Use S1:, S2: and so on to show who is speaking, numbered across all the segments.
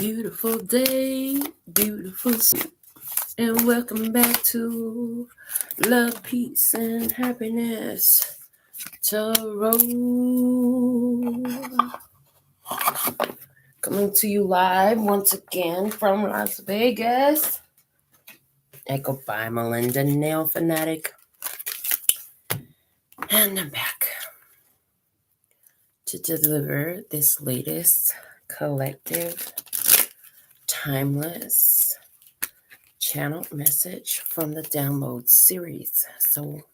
S1: Beautiful day, beautiful sun, and welcome back to Love, Peace, and Happiness Tarot. Coming to you live once again from Las Vegas. I go by Melinda NailFanatic, and I'm back to deliver this latest collective, timeless channel message from the download series. So,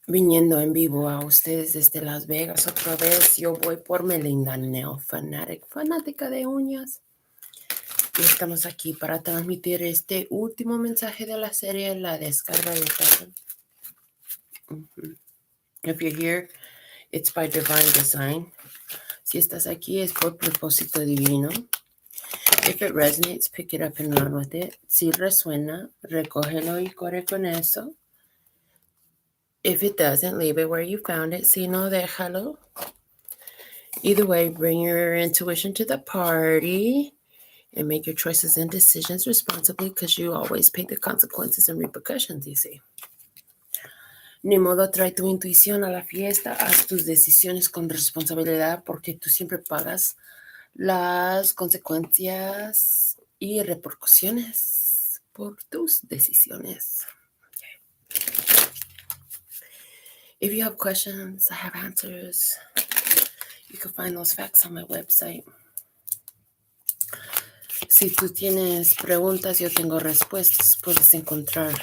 S1: viniendo en vivo a ustedes desde Las Vegas otra vez, yo voy por Melinda NailFanatic, fanática de uñas. Y estamos aquí para transmitir este último mensaje de la serie, la descarga de Tapping. If you're here, it's by divine design. Si estás aquí es por propósito divino. If it resonates, pick it up and run with it. Si resuena, recógelo y corre con eso. If it doesn't, leave it where you found it. Si no, déjalo. Either way, bring your intuition to the party and make your choices and decisions responsibly, because you always pay the consequences and repercussions, you see. Ni modo, trae tu intuición a la fiesta, haz tus decisiones con responsabilidad, porque tú siempre pagas las consecuencias y repercusiones por tus decisiones. Okay. If you have questions, I have answers. You can find those facts on my website. Si tú tienes preguntas, yo tengo respuestas. Puedes encontrar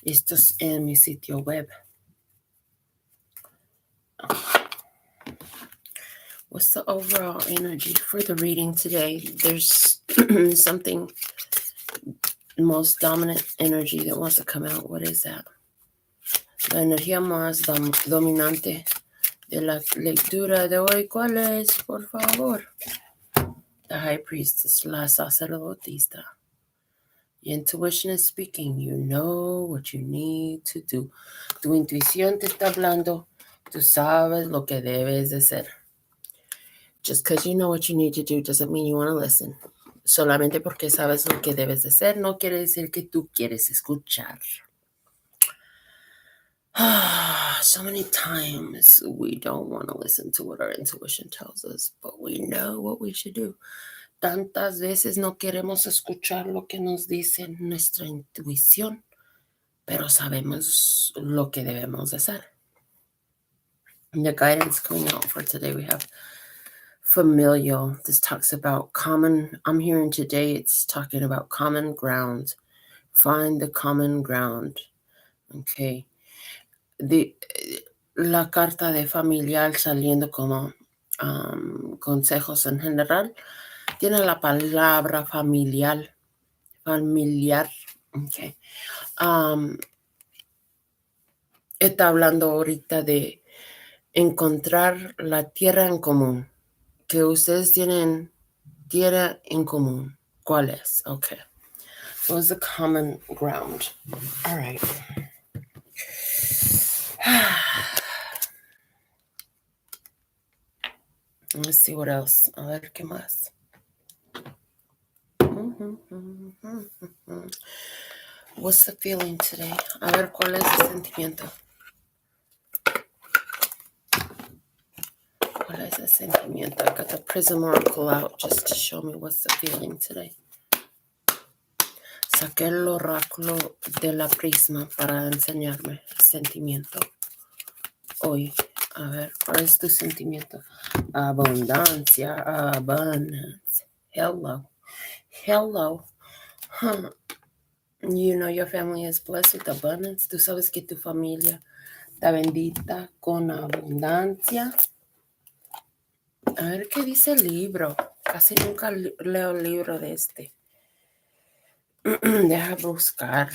S1: estos en mi sitio web. What's the overall energy for the reading today? There's something, most dominant energy that wants to come out. What is that? La energía más dominante de la lectura de hoy, ¿cuál es? Por favor. The High Priestess, la sacerdotista. Your intuition is speaking. You know what you need to do. Tu intuición te está hablando. Tú sabes lo que debes de hacer. Just because you know what you need to do doesn't mean you want to listen. Solamente porque sabes lo que debes de hacer no quiere decir que tú quieres escuchar. So many times we don't want to listen to what our intuition tells us, but we know what we should do. Tantas veces no queremos escuchar lo que nos dice nuestra intuición, pero sabemos lo que debemos hacer. The guidance coming out for today, we have familial. This talks about common. I'm hearing today it's talking about common ground. Find the common ground. Okay. La carta de familiar saliendo como consejos en general. Tiene la palabra familiar. Okay. Está hablando ahorita de encontrar la tierra en común. Que ustedes tienen tierra en común. ¿Cuál es? Okay. What's the common ground? All right. Let's see what else. A ver qué más. What's the feeling today? A ver cuál es el sentimiento. ¿Cuál es el sentimiento? I got the Prism Oracle out just to show me what's the feeling today. Saqué el oráculo de la prisma para enseñarme el sentimiento hoy. A ver, ¿cuál es tu sentimiento? Abundancia, abundance. Hello. Huh. You know your family is blessed with abundance. Tú sabes que tu familia está bendita con abundancia. A ver qué dice el libro. Casi nunca leo el libro de este. Deja buscar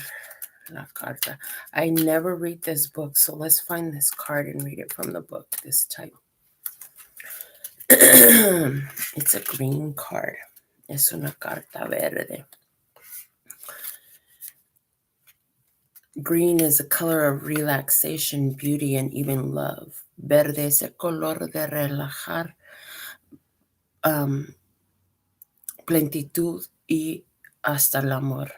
S1: la carta. I never read this book, so let's find this card and read it from the book this time. It's a green card. Es una carta verde. Green is a color of relaxation, beauty, and even love. Verde es el color de relajar, plenitud y hasta el amor.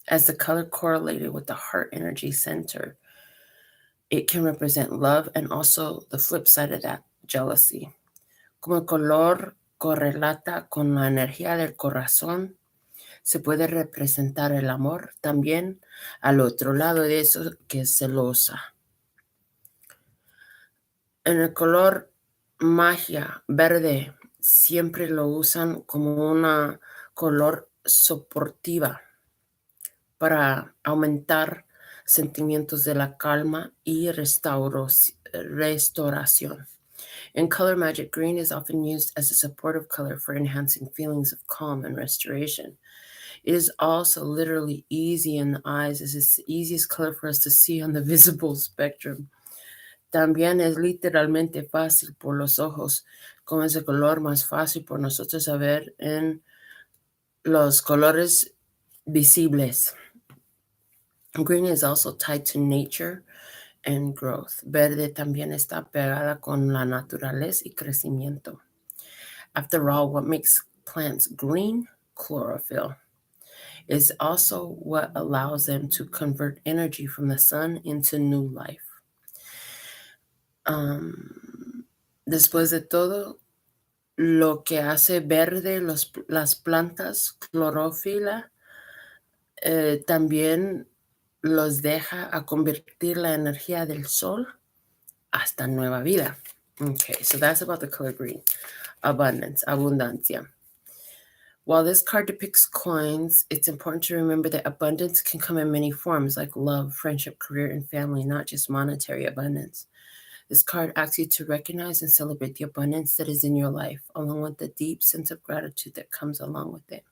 S1: As the color correlated with the heart energy center, it can represent love and also the flip side of that, jealousy. Como el color correlata con la energía del corazón, se puede representar el amor también al otro lado de eso, que es celosa. En el color magia verde siempre lo usan como una color soportiva para aumentar sentimientos de la calma y restauración. In color magic, green is often used as a supportive color for enhancing feelings of calm and restoration. It is also literally easy in the eyes, as it's the easiest color for us to see on the visible spectrum. También es literalmente fácil por los ojos, como es el color más fácil por nosotros a ver en los colores visibles. Green is also tied to nature and growth. Verde también está pegada con la naturaleza y crecimiento. After all, what makes plants green? Chlorophyll. Is also what allows them to convert energy from the sun into new life. Después de todo, lo que hace verde las plantas, clorofila, también los deja a convertir la energía del sol hasta nueva vida. Okay, so that's about the color green. Abundance, abundancia. While this card depicts coins, it's important to remember that abundance can come in many forms, like love, friendship, career, and family, not just monetary abundance. This card asks you to recognize and celebrate the abundance that is in your life, along with the deep sense of gratitude that comes along with it.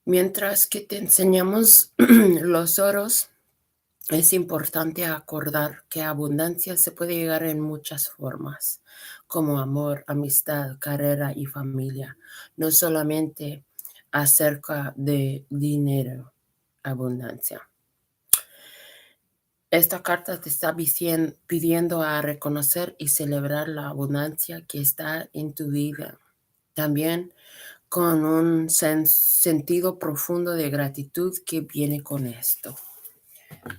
S1: Mientras que te enseñamos los oros, es importante acordar que abundancia se puede llegar en muchas formas, como amor, amistad, carrera y familia. No solamente acerca de dinero, abundancia. Esta carta te está pidiendo a reconocer y celebrar la abundancia que está en tu vida. También con un sentido profundo de gratitud que viene con esto.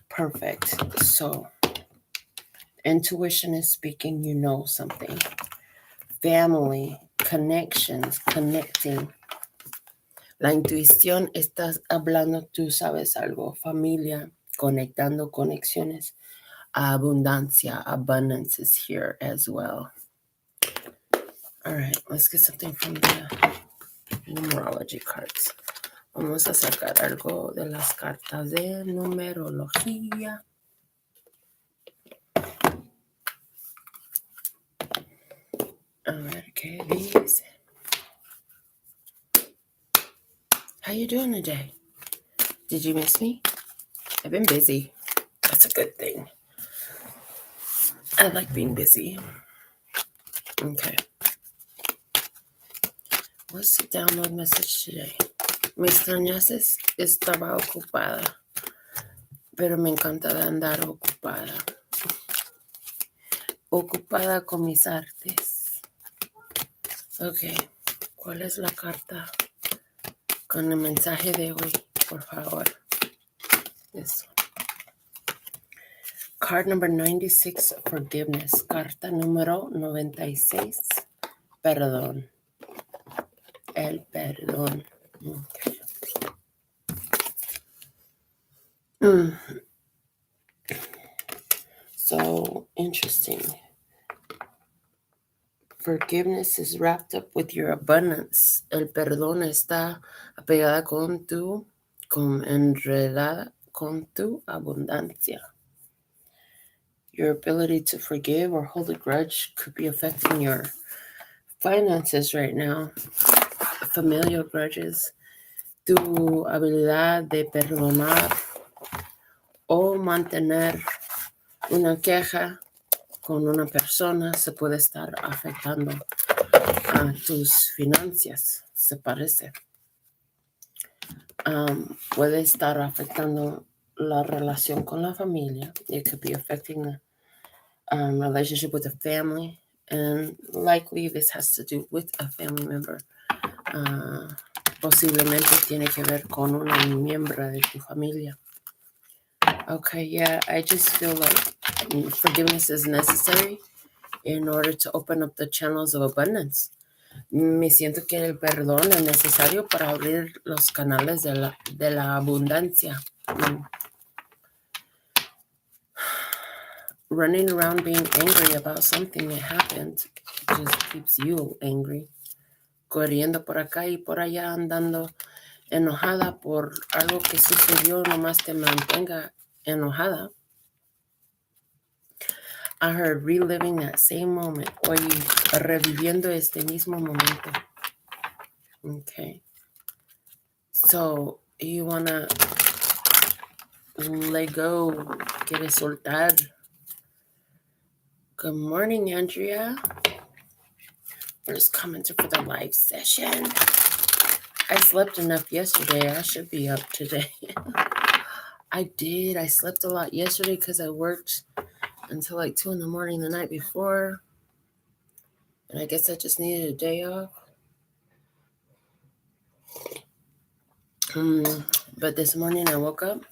S1: Perfect. So, intuition is speaking, you know something. Family, connections, connecting. La intuición, estás hablando, tú sabes algo. Familia, conectando conexiones. Abundancia, abundance is here as well. All right, let's get something from the numerology cards. Vamos a sacar algo de las cartas de numerología. A ver qué dice. How you doing today? Did you miss me? I've been busy. That's a good thing. I like being busy. Okay. What's the download message today? Me extrañaste, estaba ocupada, pero me encanta andar ocupada. Ocupada con mis artes. Ok, ¿cuál es la carta con el mensaje de hoy? Por favor. This one. Card number 96, forgiveness. Carta número 96, perdón. El perdón. Okay. So interesting. Forgiveness is wrapped up with your abundance. El perdón está apegada enredada con tu abundancia. Your ability to forgive or hold a grudge could be affecting your finances right now. Familial grudges. Tu habilidad de perdonar o mantener una queja con una persona se puede estar afectando a tus finanzas, se parece. Puede estar afectando la relación con la familia. It could be affecting the relationship with the family. And likely this has to do with a family member. Posiblemente tiene que ver con una miembro de tu familia. Okay, yeah, I just feel like forgiveness is necessary in order to open up the channels of abundance. Me siento que el perdón es necesario para abrir los canales de la abundancia. Running around being angry about something that happened just keeps you angry. Corriendo por acá y por allá, andando enojada por algo que sucedió, nomás te mantenga enojada. I heard reliving that same moment, or reviviendo este mismo momento. Okay. So, you want to let go, quiere soltar. Good morning, Andrea. First commenter for the live session. I slept enough yesterday. I should be up today. I did. I slept a lot yesterday because I worked until like 2 a.m. the night before. And I guess I just needed a day off. But this morning I woke up,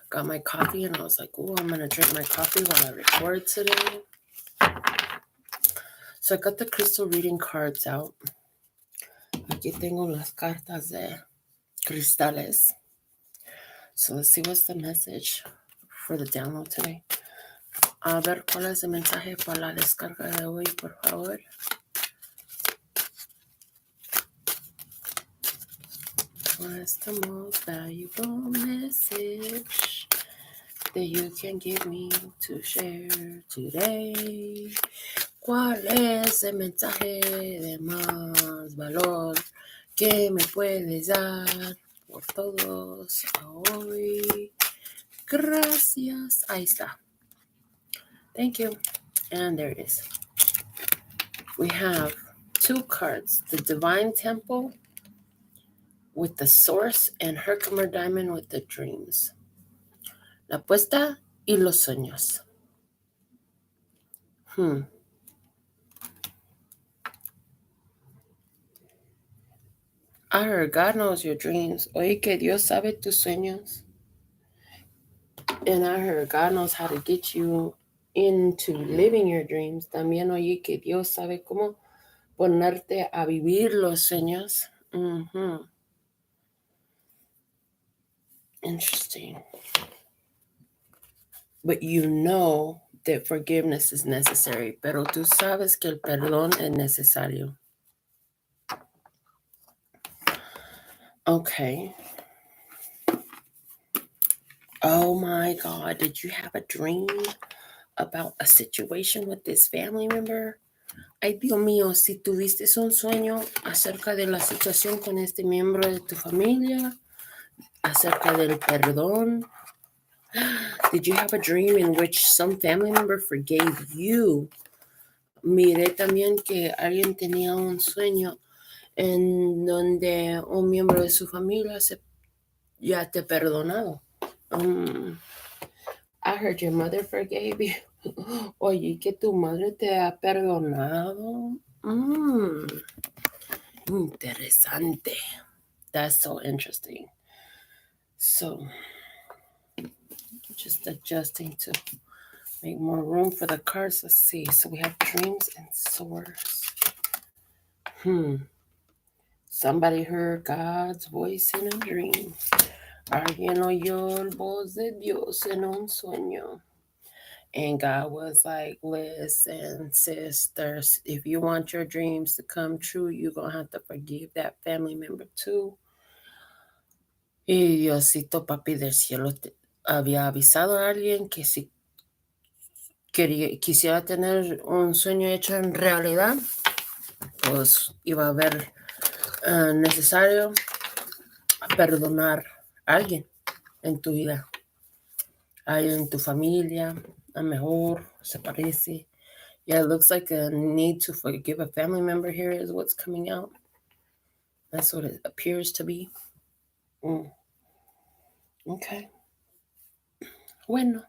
S1: got my coffee, and I was like, oh, I'm going to drink my coffee while I record today. So I got the crystal reading cards out. Aquí tengo las cartas de cristales. So let's see what's the message for the download today. A ver cuál es el mensaje para la descarga de hoy, por favor. What's the most valuable message that you can give me to share today? ¿Cuál es el mensaje de más valor que me puedes dar por todos hoy? Gracias. Ahí está. Thank you. And there it is. We have 2 cards. The Divine Temple with the Source and Herkimer Diamond with the Dreams. La apuesta y los sueños. I heard God knows your dreams. Oye, que Dios sabe tus sueños. And I heard God knows how to get you into living your dreams. También oye que Dios sabe cómo ponerte a vivir los sueños. Interesting. But you know that forgiveness is necessary. Pero tú sabes que el perdón es necesario. Okay. Oh my God, did you have a dream about a situation with this family member? Ay, Dios mío, si tuviste un sueño acerca de la situación con este miembro de tu familia, acerca del perdón. Did you have a dream in which some family member forgave you? Miré también que alguien tenía un sueño en donde un miembro de su familia ya te perdonado. I heard your mother forgave you. Oye, que tu madre te ha perdonado. Interesante. That's so interesting. So, just adjusting to make more room for the cards. Let's see. So we have dreams and swords. Somebody heard God's voice in a dream. Alguien oyó el voz de Dios en un sueño. And God was like, listen, sisters, if you want your dreams to come true, you're going to have to forgive that family member too. Y Diosito Papi del Cielo había avisado a alguien que si quisiera tener un sueño hecho en realidad, pues iba a haber necesario perdonar a alguien en tu vida. Alguien en tu familia, a mejor se parece. Yeah, it looks like a need to forgive a family member here is what's coming out. That's what it appears to be. Okay. Bueno.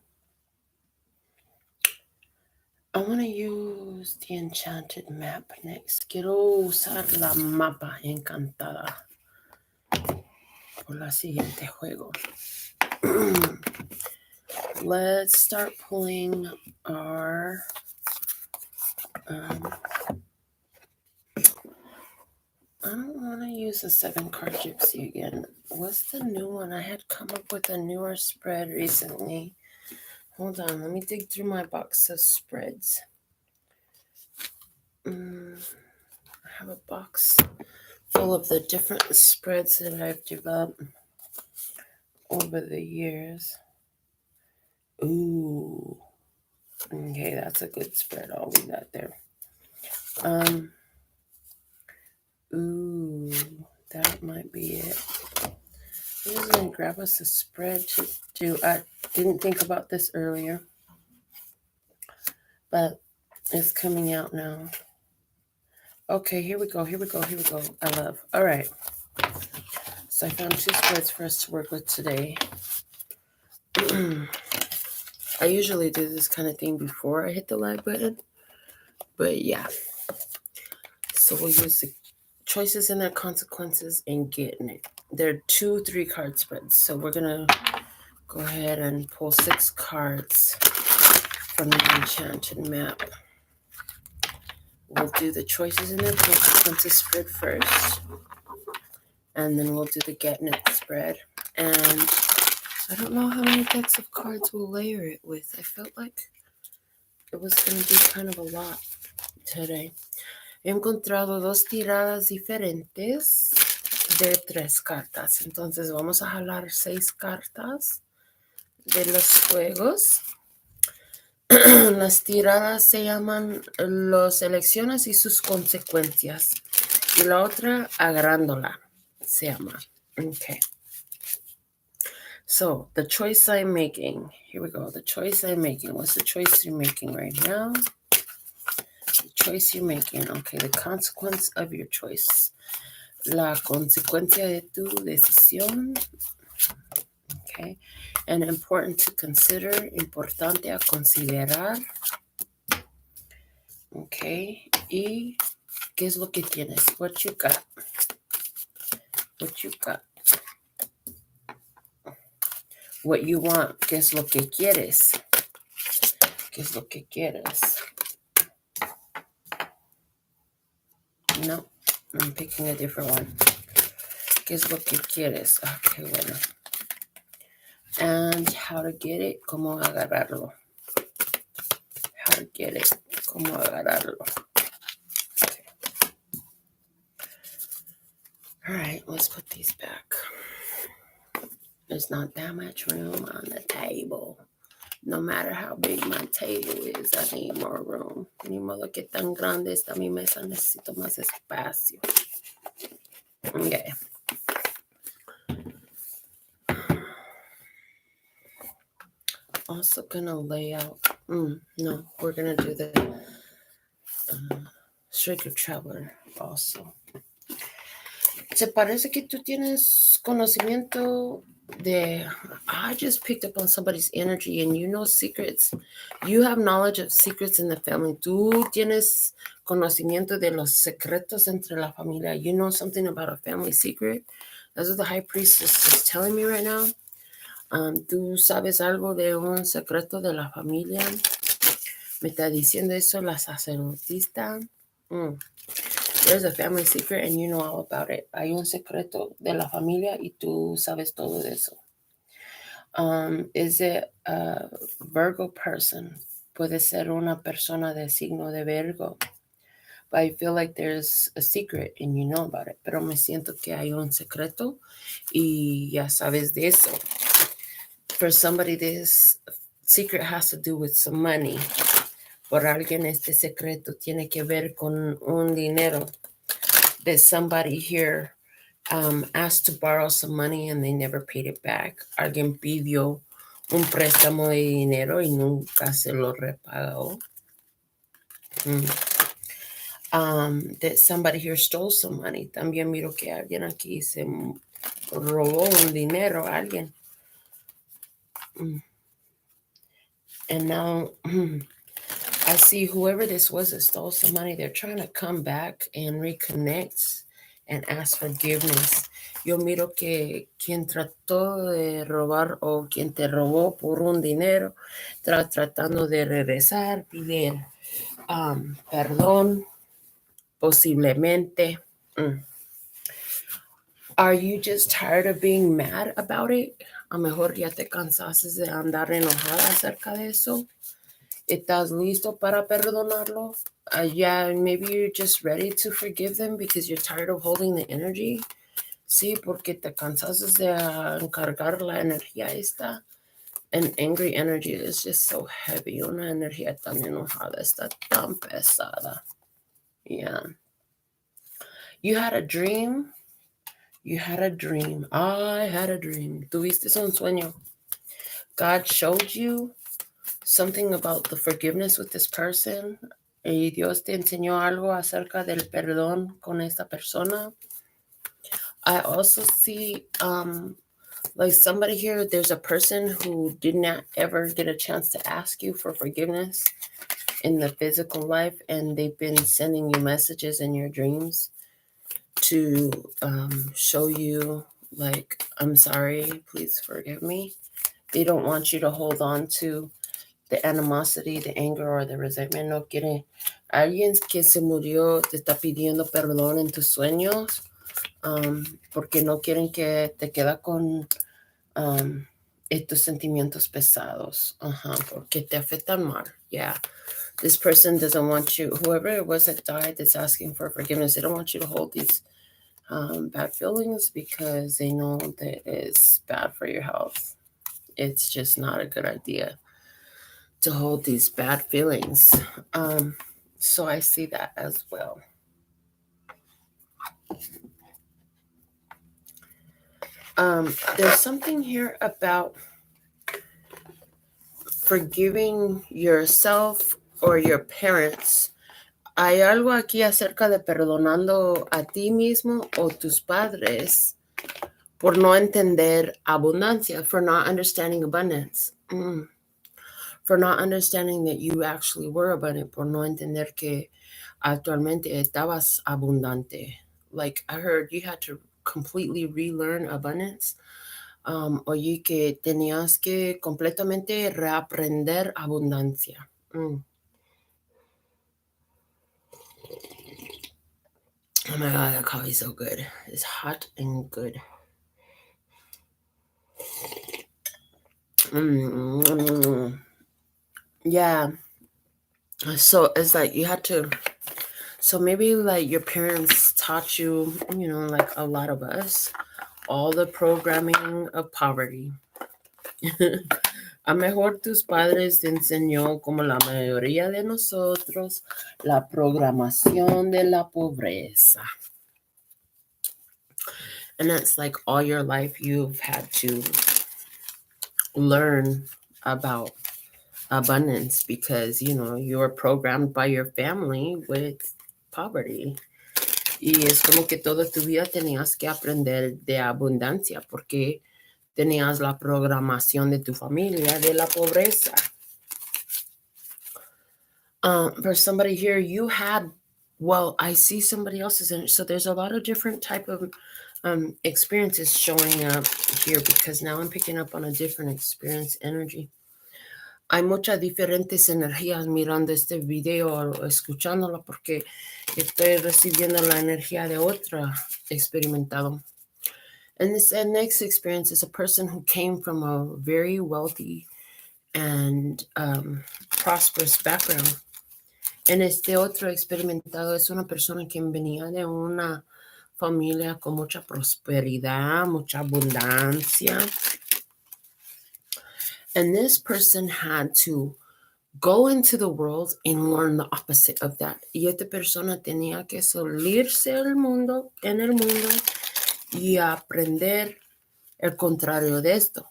S1: I want to use the enchanted map next. Quiero usar la mapa encantada por la siguiente juego. Let's start pulling our I don't want to use a 7-card gypsy again. What's the new one? I had come up with a newer spread recently. Hold on, let me dig through my box of spreads. I have a box full of the different spreads that I've developed over the years. Ooh. Okay, that's a good spread. I'll leave that there. Ooh, that might be it. I'm just going to grab us a spread to do. I didn't think about this earlier, but it's coming out now. Okay, here we go. I love. All right. So I found 2 spreads for us to work with today. I usually do this kind of thing before I hit the live button, but yeah. So we'll use the choices and their consequences and getting it. They're 2 3-card spreads. So we're going to go ahead and pull 6 cards from the enchanted map. We'll do the choices and their consequences spread first. And then we'll do the getting it spread. And I don't know how many decks of cards we'll layer it with. I felt like it was going to be kind of a lot today. He encontrado 2 tiradas diferentes de 3 cartas. Entonces vamos a jalar 6 cartas de los juegos. Las tiradas se llaman las elecciones y sus consecuencias. Y la otra, agarrándola, se llama. Okay. So, the choice I'm making. Here we go. The choice I'm making. What's the choice you're making right now? The choice you're making. Okay, the consequence of your choice. La consecuencia de tu decisión. Okay. And important to consider. Importante a considerar. Okay. Y ¿qué es lo que tienes? What you got? What you got? What you want. ¿Qué es lo que quieres? ¿Qué es lo que quieres? No, I'm picking a different one. ¿Qué es lo que quieres? Okay, bueno. And how to get it. ¿Cómo agarrarlo? How to get it. ¿Cómo agarrarlo? Okay. All right, let's put these back. There's not that much room on the table. No matter how big my table is, I need more room. Ni modo que tan grande está mi mesa, necesito más espacio. Okay. Also gonna lay out. No, we're gonna do the Striker Traveler also. Se parece que tú tienes conocimiento de. I just picked up on somebody's energy, and you know secrets. You have knowledge of secrets in the family. Tú tienes conocimiento de los secretos entre la familia. You know something about a family secret. That's what the High Priestess is telling me right now. Tú sabes algo de un secreto de la familia. Me está diciendo eso la sacerdotista. There's a family secret and you know all about it. Hay un secreto de la familia y tú sabes todo de eso. Is it a Virgo person? Puede ser una persona de signo de Virgo. But I feel like there's a secret and you know about it. Pero me siento que hay un secreto y ya sabes de eso. For somebody, this secret has to do with some money. Por alguien, este secreto tiene que ver con un dinero. That somebody here asked to borrow some money and they never paid it back. Alguien pidió un préstamo de dinero y nunca se lo repagó. That somebody here stole some money. También miro que alguien aquí se robó un dinero a alguien. And now I see whoever this was that stole some money, they're trying to come back and reconnect and ask forgiveness. Yo miro que quien trató de robar o quien te robó por un dinero, tratando de regresar, pedir perdón, posiblemente. Are you just tired of being mad about it? A lo mejor ya te cansaste de andar enojada acerca de eso. ¿Estás listo para perdonarlo? Yeah, maybe you're just ready to forgive them because you're tired of holding the energy. Sí, porque te cansaste de encargar la energía esta. An angry energy is just so heavy. Una energía tan enojada está tan pesada. Yeah. You had a dream. You had a dream. I had a dream. Tuviste un sueño. God showed you something about the forgiveness with this person. Y Dios te enseñó algo acerca del perdón con esta persona. I also see like somebody here, there's a person who did not ever get a chance to ask you for forgiveness in the physical life, and they've been sending you messages in your dreams to show you, like, I'm sorry, please forgive me. They don't want you to hold on to the animosity, the anger, or the resentment. No quiere. Alguien que se murió te está pidiendo perdón en tus sueños porque no quieren que te queda con estos sentimientos pesados. Porque te afectan mal. Yeah. This person doesn't want you, whoever it was that died that's asking for forgiveness, they don't want you to hold these bad feelings because they know that it's bad for your health. It's just not a good idea to hold these bad feelings. So I see that as well. There's something here about forgiving yourself or your parents. Hay algo aquí acerca de perdonando a ti mismo o tus padres por no entender abundancia, for not understanding abundance. For not understanding that you actually were abundant, por no entender que actualmente estabas abundante. Like I heard you had to completely relearn abundance. Oí que tenías que completamente reaprender abundancia. Oh my God, that coffee's so good. It's hot and good. Yeah. So it's like you had to, so maybe like your parents taught you, like a lot of us, all the programming of poverty. A mejor tus padres te enseñó, como la mayoría de nosotros, la programación de la pobreza. And that's like all your life you've had to learn about abundance because, you were programmed by your family with poverty. Y es como que toda tu vida tenías que aprender de abundancia porque tenías la programación de tu familia de la pobreza. For somebody here, you had, well, I see somebody else's in it. So there's a lot of different type of experiences showing up here because now I'm picking up on a different experience energy. Hay muchas diferentes energías mirando este video o escuchándolo porque estoy recibiendo la energía de otra experimentado. And this next experience is a person who came from a very wealthy and prosperous background. En este otro experimentado es una persona que venía de una familia con mucha prosperidad, mucha abundancia. And this person had to go into the world and learn the opposite of that. Y esta persona tenía que salirse en el mundo y aprender el contrario de esto.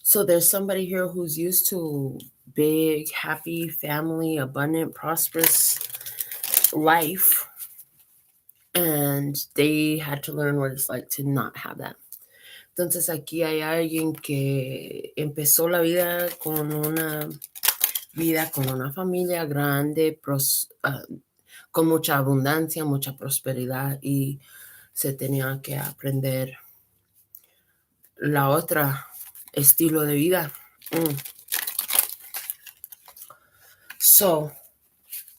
S1: So there's somebody here who's used to big, happy, family, abundant, prosperous life. And they had to learn what it's like to not have that. Entonces aquí hay alguien que empezó la vida con una vida con una familia grande, con mucha abundancia, mucha prosperidad, y se tenía que aprender la otra estilo de vida. So,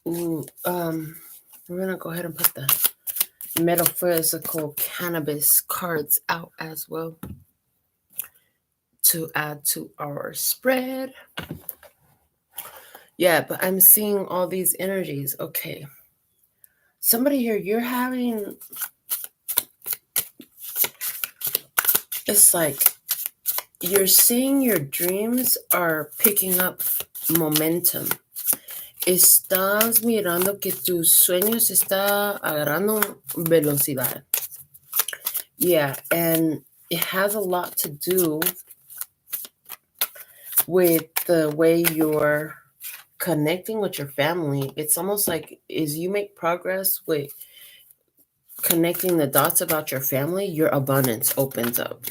S1: we're going to go ahead and put the metaphysical cannabis cards out as well to add to our spread. Yeah, but I'm seeing all these energies. Okay. Somebody here, you're having, it's like you're seeing your dreams are picking up momentum. Estás mirando que tus sueños está agarrando velocidad. Yeah, and it has a lot to do with the way you're connecting with your family. It's almost like as you make progress with connecting the dots about your family, your abundance opens up.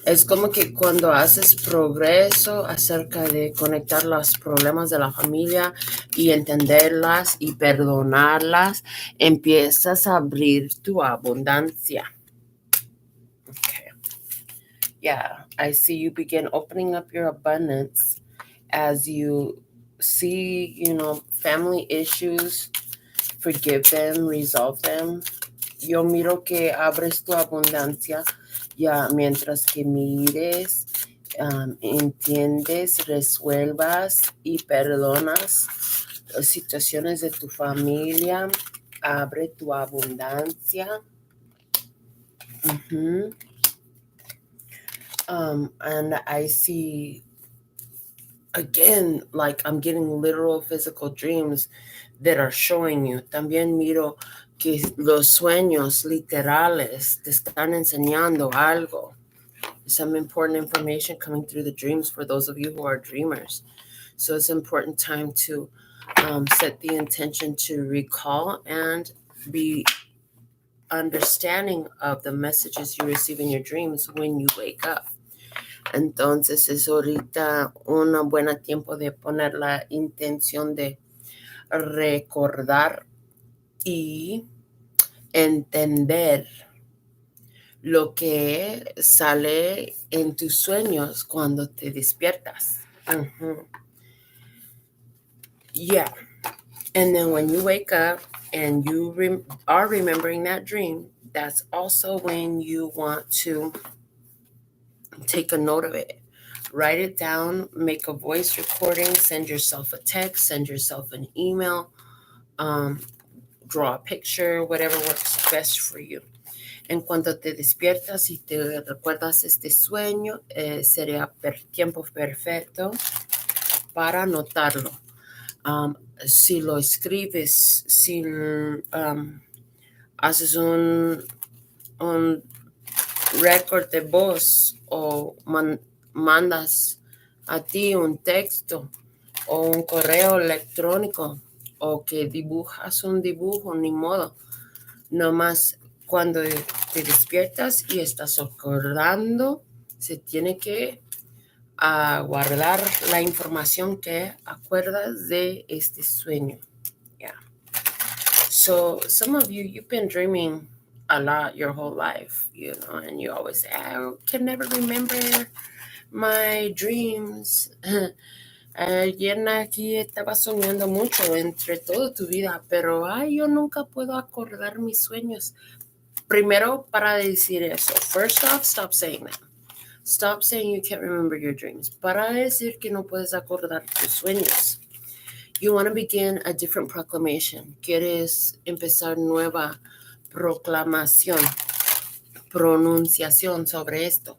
S1: Es como que cuando haces progreso acerca de conectar los problemas de la familia y entenderlas y perdonarlas, empiezas a abrir tu abundancia. Okay. Yeah, I see you begin opening up your abundance as you see, family issues, forgive them, resolve them. Yo miro que abres tu abundancia ya mientras que mires, entiendes, resuelvas y perdonas situaciones de tu familia. Abre tu abundancia. And I see, again, like I'm getting literal physical dreams that are showing you. También miro que los sueños literales te están enseñando algo. Some important information coming through the dreams for those of you who are dreamers. So it's an important time to set the intention to recall and be understanding of the messages you receive in your dreams when you wake up. Entonces es ahorita un buen tiempo de poner la intención de recordar y entender lo que sale en tus sueños cuando te despiertas. Yeah. And then when you wake up and you are remembering that dream, that's also when you want to take a note of it. Write it down, make a voice recording, send yourself a text, send yourself an email, draw a picture, whatever works best for you. En cuanto te despiertas y te recuerdas este sueño, sería tiempo perfecto para anotarlo. Si lo escribes, si haces un record de voz o mandas a ti un texto o un correo electrónico o que dibujas un dibujo, ni modo. Nomás cuando te despiertas y estás acordando, se tiene que guardar la información que acuerdas de este sueño. Yeah. So some of you, you've been dreaming a lot your whole life, and you always say, I can never remember my dreams. Ayer aquí estaba soñando mucho entre toda tu vida, pero yo nunca puedo acordar mis sueños. Primero, para decir eso, first off, stop saying that. Stop saying you can't remember your dreams. Para decir que no puedes acordar tus sueños. You want to begin a different proclamation. Quieres empezar nueva proclamación, pronunciación sobre esto.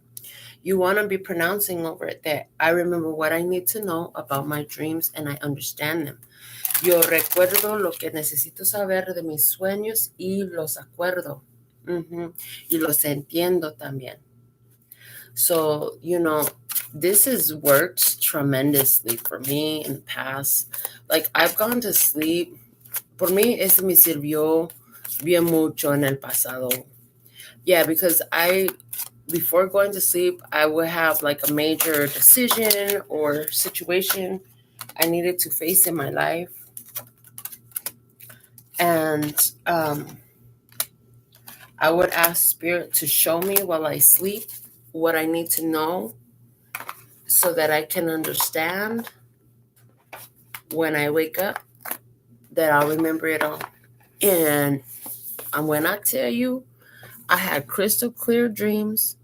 S1: You want to be pronouncing over it that I remember what I need to know about my dreams and I understand them. Yo recuerdo lo que necesito saber de mis sueños y los acuerdo. Y los entiendo también. So, this has worked tremendously for me in the past. Like, I've gone to sleep. Por mí, eso me sirvió bien mucho en el pasado. Yeah, because before going to sleep, I would have like a major decision or situation I needed to face in my life. And I would ask Spirit to show me while I sleep what I need to know so that I can understand when I wake up, that I'll remember it all. And when I tell you, I had crystal clear dreams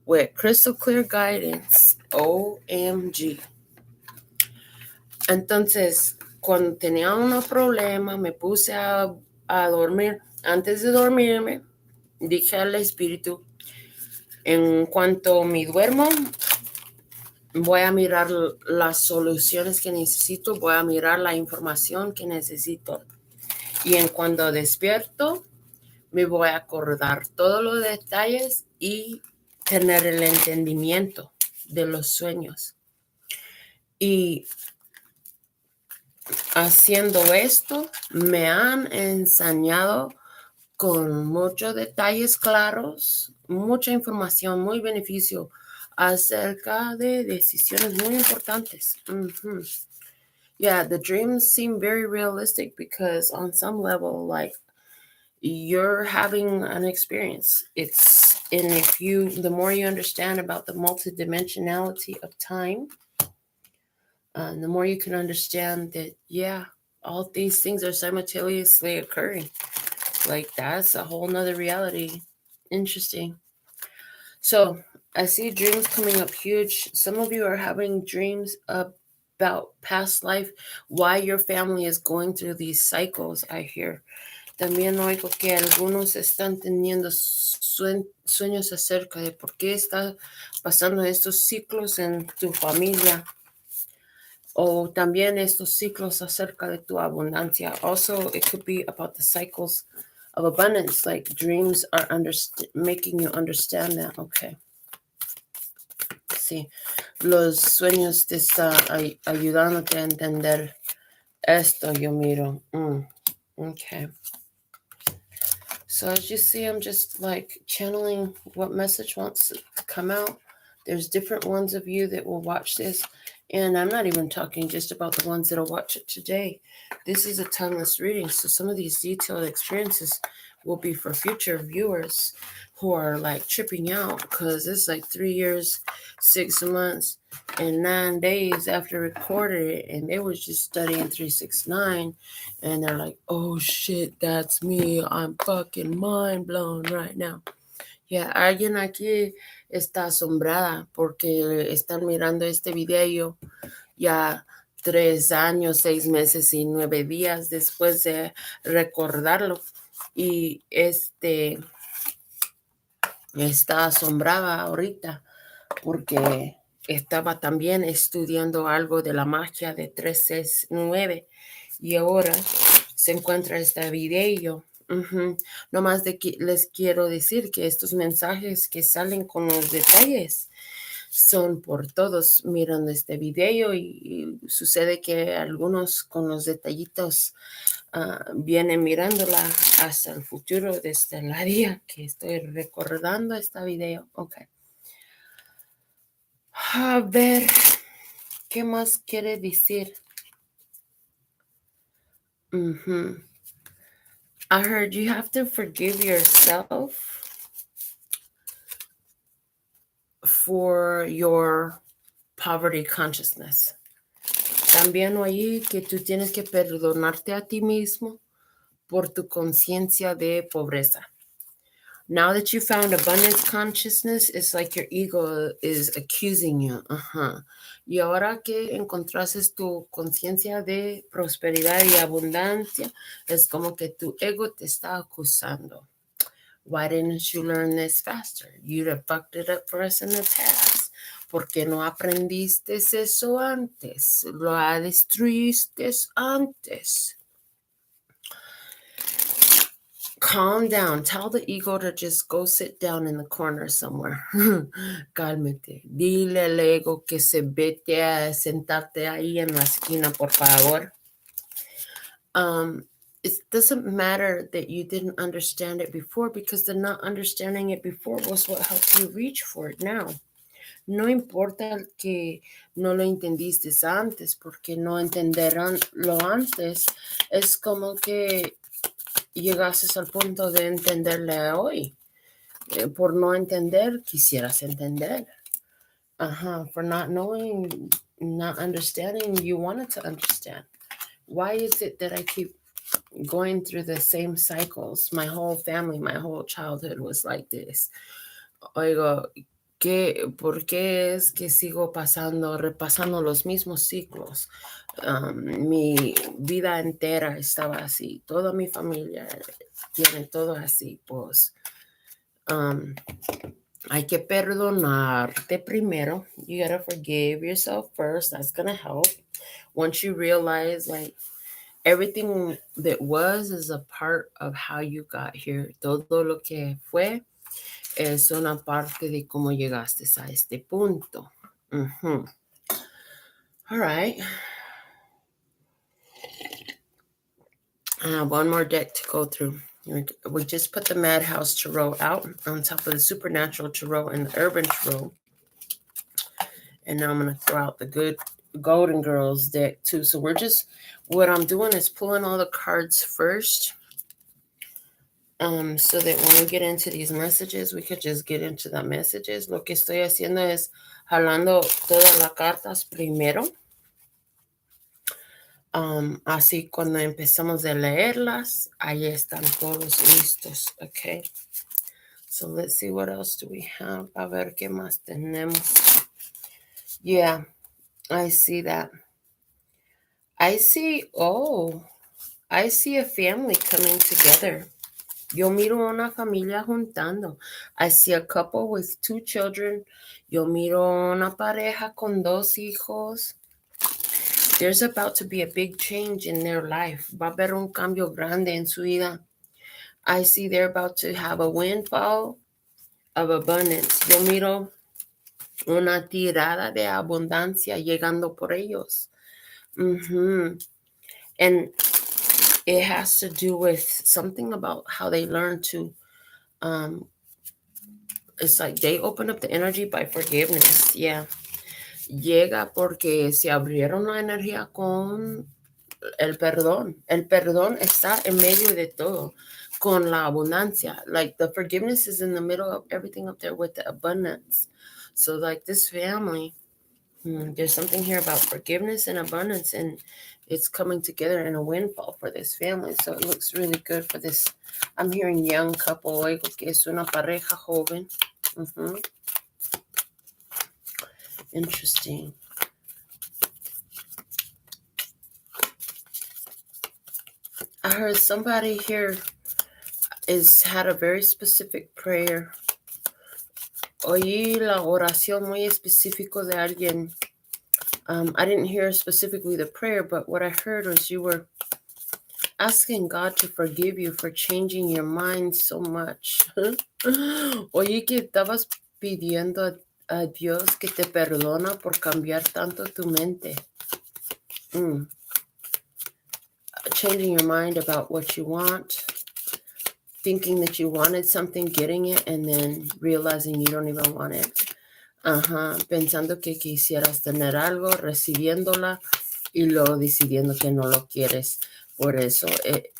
S1: with crystal clear guidance. OMG. Entonces, cuando tenía unos problemas, me puse a dormir. Antes de dormirme, dije al espíritu, en cuanto me duermo, voy a mirar las soluciones que necesito, voy a mirar la información que necesito. Y en cuanto despierto, me voy a acordar todos los detalles y tener el entendimiento de los sueños. Y haciendo esto, me han enseñado con muchos detalles claros, mucha información, muy beneficio acerca de decisiones muy importantes. Yeah, the dreams seem very realistic because on some level, like, you're having an experience. The more you understand about the multidimensionality of time, the more you can understand that, yeah, all these things are simultaneously occurring. Like, that's a whole nother reality. Interesting. So I see dreams coming up huge. Some of you are having dreams about past life, why your family is going through these cycles, I hear. También oigo que algunos están teniendo sueños acerca de por qué está pasando estos ciclos en tu familia. O también estos ciclos acerca de tu abundancia. Also, it could be about the cycles of abundance, like dreams are making you understand that. Okay. Sí, los sueños te están ayudándote a entender esto, yo miro. Okay. So as you see, I'm just like channeling what message wants to come out. There's different ones of you that will watch this. And I'm not even talking just about the ones that'll watch it today. This is a timeless reading. So some of these detailed experiences will be for future viewers who are like tripping out because it's like 3 years, 6 months, and 9 days after recorded it. And they was just studying 369. And they're like, oh shit, that's me. I'm fucking mind blown right now. Yeah, alguien aquí está asombrada porque están mirando este video ya 3 años, 6 meses y 9 días después de recordarlo. Y está asombrada ahorita porque estaba también estudiando algo de la magia de 369 y ahora se encuentra este video. No más de que les quiero decir que estos mensajes que salen con los detalles son por todos mirando este video y sucede que algunos con los detallitos vienen mirándola hasta el futuro desde la día que estoy recordando este video. Ok. A ver, ¿qué más quiere decir? I heard you have to forgive yourself for your poverty consciousness. También oí que tú tienes que perdonarte a ti mismo por tu conciencia de pobreza. Now that you found abundance consciousness, it's like your ego is accusing you. Y ahora que encontraste tu conciencia de prosperidad y abundancia, es como que tu ego te está acusando. Why didn't you learn this faster? You'd have fucked it up for us in the past. ¿Por qué no aprendiste eso antes? Lo destruiste antes. Calm down. Tell the ego to just go sit down in the corner somewhere. Cálmate. Dile al ego que se vete a sentarte ahí en la esquina, por favor. It doesn't matter that you didn't understand it before because the not understanding it before was what helped you reach for it now. No importa que no lo entendiste antes, porque no entenderán lo antes. Es como que llegases al punto de entenderle hoy. Por no entender, quisieras entender. For not knowing, not understanding, you wanted to understand. Why is it that I keep going through the same cycles? My whole family, my whole childhood was like this. Oigo, ¿por qué es que sigo repasando los mismos ciclos? Mi vida entera estaba así. Toda mi familia tiene todo así. Pues hay que perdonarte primero. You gotta forgive yourself first. That's gonna help. Once you realize, like, everything that was is a part of how you got here. Todo lo que fue es una parte de cómo llegaste a este punto. All right. I have one more deck to go through. We just put the Madhouse Tarot out on top of the Supernatural Tarot and the Urban Tarot. And now I'm going to throw out the good Golden Girls deck too. So what I'm doing is pulling all the cards first. So that when we get into these messages, we could just get into the messages. Lo que estoy haciendo es jalando todas las cartas primero. Así cuando empezamos a leerlas, ahí están todos listos, okay? So let's see, what else do we have? A ver qué más tenemos. Yeah, I see that. I see a family coming together. Yo miro una familia juntando. I see a couple with 2 children. Yo miro una pareja con 2 hijos. There's about to be a big change in their life. Va a haber un cambio grande en su vida. I see they're about to have a windfall of abundance. Yo miro una tirada de abundancia llegando por ellos. And it has to do with something about how they learn to, it's like they open up the energy by forgiveness. Yeah. Llega porque se abrieron la energía con el perdón. El perdón está en medio de todo, con la abundancia. Like, the forgiveness is in the middle of everything up there with the abundance. So, like, this family, there's something here about forgiveness and abundance, and it's coming together in a windfall for this family. So it looks really good for this. I'm hearing young couple, oigo que es una pareja joven. Interesting. I heard somebody here had a very specific prayer. Oí la oración muy específico de alguien. I didn't hear specifically the prayer, but what I heard was you were asking God to forgive you for changing your mind so much. Oye, que estabas pidiendo a Dios que te perdona por cambiar tanto tu mente. Changing your mind about what you want, thinking that you wanted something, getting it, and then realizing you don't even want it. Pensando que quisieras tener algo, recibiéndola, y luego decidiendo que no lo quieres. Por eso,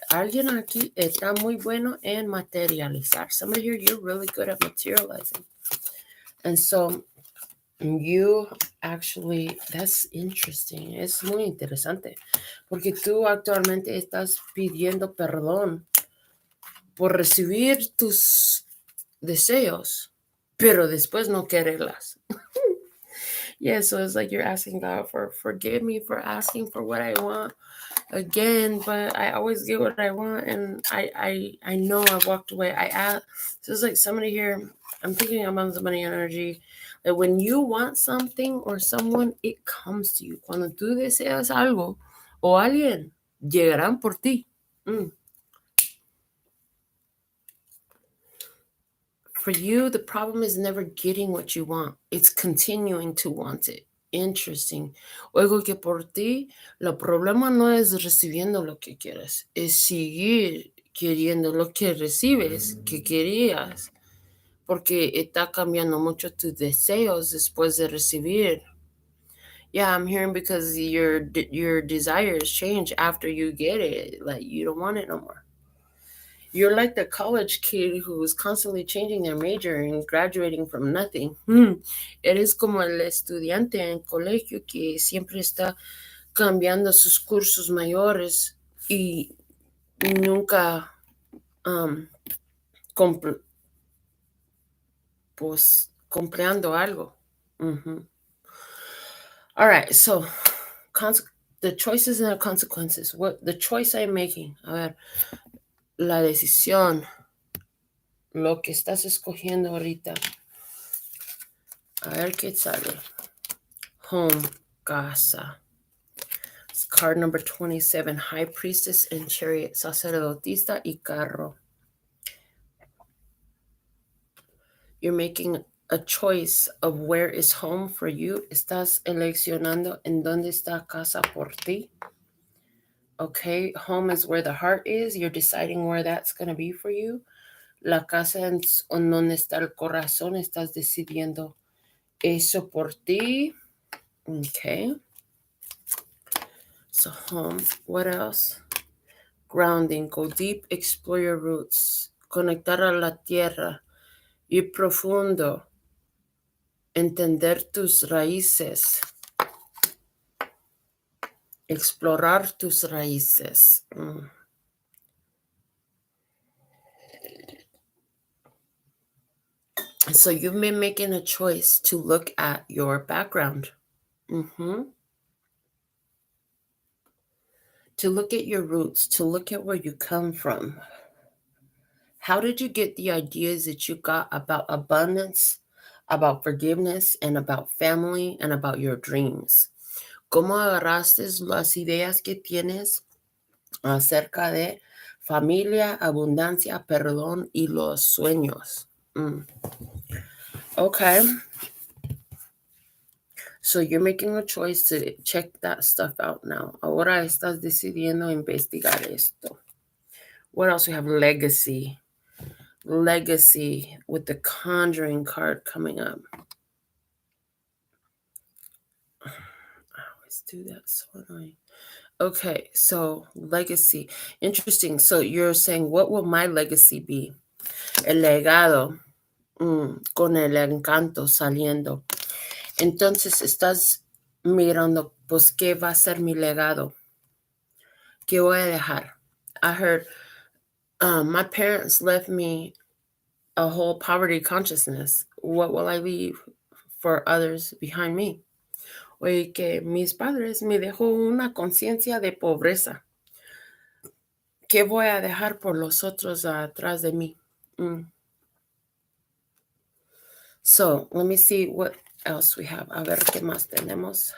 S1: alguien aquí está muy bueno en materializar. Somebody here, you're really good at materializing. And so, you actually, that's interesting. Es muy interesante. Porque tú actualmente estás pidiendo perdón por recibir tus deseos, pero después no quererlas. Yeah, so it's like you're asking God forgive me for asking for what I want again, but I always get what I want, and I know I walked away. I asked. So it's like somebody here, I'm thinking about somebody energy, that when you want something or someone, it comes to you. Cuando tú deseas algo o alguien, llegarán por ti. For you, the problem is never getting what you want. It's continuing to want it. Interesting. Oigo que por ti, el problema no es recibiendo lo que quieres, es seguir queriendo lo que recibes, que querías. porque está cambiando mucho tus deseos después de recibir. Yeah, I'm hearing because your desires change after you get it. Like, you don't want it no more. You're like the college kid who's constantly changing their major and graduating from nothing. Eres como el estudiante en colegio que siempre está cambiando sus cursos mayores y nunca comprando algo. All right, so the choices and the consequences. What the choice I'm making. A ver, la decisión. Lo que estás escogiendo ahorita. A ver qué sale. Home, casa. It's card number 27. High Priestess and Chariot. Sacerdotista y carro. You're making a choice of where is home for you. Estás eleccionando en dónde está casa por ti. Okay, home is where the heart is. You're deciding where that's going to be for you. La casa es donde está el corazón. Estás decidiendo eso por ti. Okay. So home. What else? Grounding. Go deep. Explore your roots. Conectar a la tierra. Ir profundo. Entender tus raíces. Explorar tus raíces. So you've been making a choice to look at your background. To look at your roots, to look at where you come from. How did you get the ideas that you got about abundance, about forgiveness, and about family, and about your dreams? ¿Cómo agarraste las ideas que tienes acerca de familia, abundancia, perdón y los sueños? Okay. So you're making a choice to check that stuff out now. Ahora estás decidiendo investigar esto. What else we have? Legacy. Legacy with the Conjuring card coming up. I always do that, so annoying. Okay, so legacy. Interesting. So you're saying, what will my legacy be? El legado. Con el encanto saliendo. Entonces estás mirando, pues, ¿qué va a ser mi legado? ¿Qué voy a dejar? I heard my parents left me a whole poverty consciousness. What will I leave for others behind me? Oye, que mis padres me dejó una conciencia de pobreza. ¿Qué voy a dejar por los otros atrás de mí? So, let me see what else we have. A ver qué más tenemos.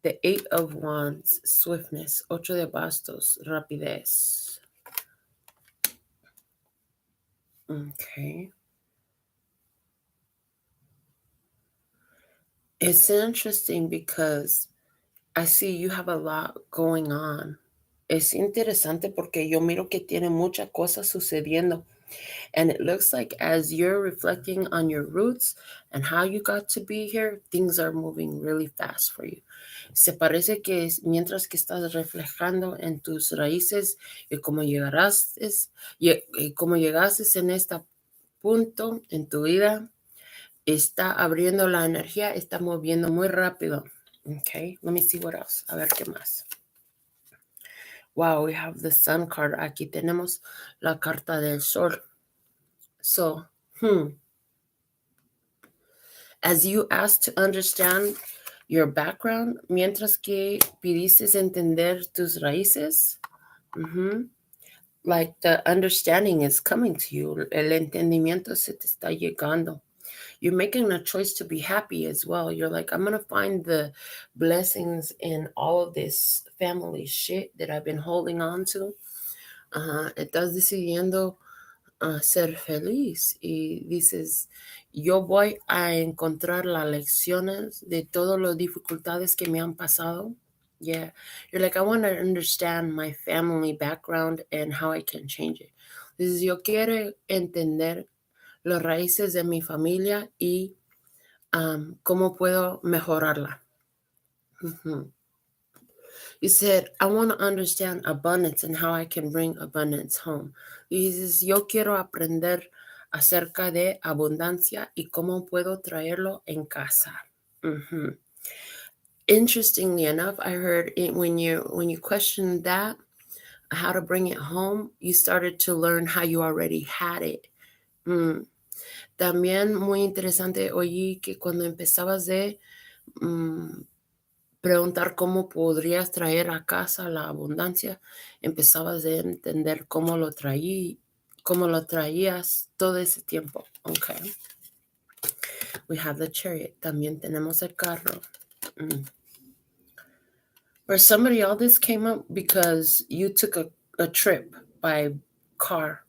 S1: The 8 of Wands, swiftness. 8 de bastos, rapidez. Okay. It's interesting because I see you have a lot going on. Es interesante porque yo miro que tiene muchas cosas sucediendo. And it looks like as you're reflecting on your roots and how you got to be here, things are moving really fast for you. Se parece que mientras que estás reflejando en tus raíces y cómo llegaste en este punto en tu vida, está abriendo la energía, está moviendo muy rápido. Okay, let me see what else. A ver qué más. Wow, we have the Sun card. Aquí tenemos la carta del Sol. So, as you ask to understand your background, mientras que pidiste entender tus raíces, like the understanding is coming to you. El entendimiento se te está llegando. You're making a choice to be happy as well. You're like, I'm going to find the blessings in all of this family shit that I've been holding on to. Estás decidiendo ser feliz y dices, yo voy a encontrar las lecciones de todas las dificultades que me han pasado. Yeah, you're like, I want to understand my family background and how I can change it. Dices, yo quiero entender las raíces de mi familia y cómo puedo mejorarla. You said, I want to understand abundance and how I can bring abundance home. Y dices, yo quiero aprender acerca de abundancia y cómo puedo traerlo en casa. Interestingly enough, I heard it when you questioned that, how to bring it home, you started to learn how you already had it. También muy interesante oí que cuando empezabas de preguntar cómo podrías traer a casa la abundancia, empezabas a entender cómo lo traías todo ese tiempo. Okay. We have the Chariot. También tenemos el carro. For somebody, all this came up because you took a trip by car.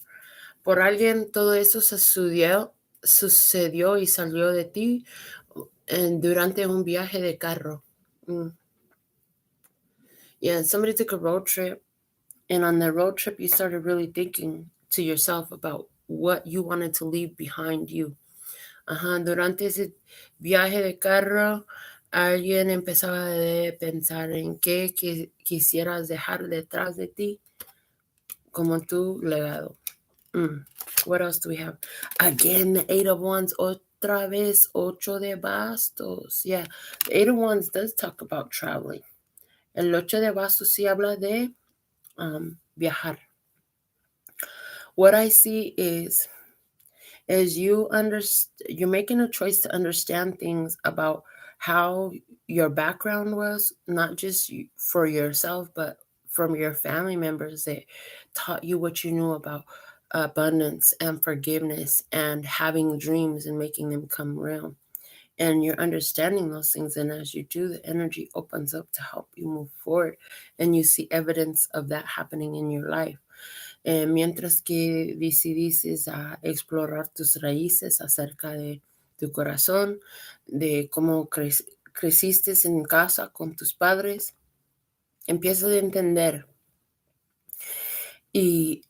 S1: Por alguien, todo eso sucedió y salió de ti durante un viaje de carro. Yeah, somebody took a road trip, and on the road trip, you started really thinking to yourself about what you wanted to leave behind you. Durante ese viaje de carro, alguien empezaba a pensar en qué quisieras dejar detrás de ti como tu legado. What else do we have? Again, the Eight of Wands, otra vez, Ocho de Bastos. Yeah, the Eight of Wands does talk about traveling. El Ocho de Bastos sí habla de viajar. What I see is you're making a choice to understand things about how your background was, not just for yourself, but from your family members that taught you what you knew about abundance and forgiveness and having dreams and making them come real. And you're understanding those things. And as you do, the energy opens up to help you move forward. And you see evidence of that happening in your life. Mientras que decidiste a explorar tus raíces acerca de tu corazón, de cómo creciste en casa con tus padres, empiezas a entender y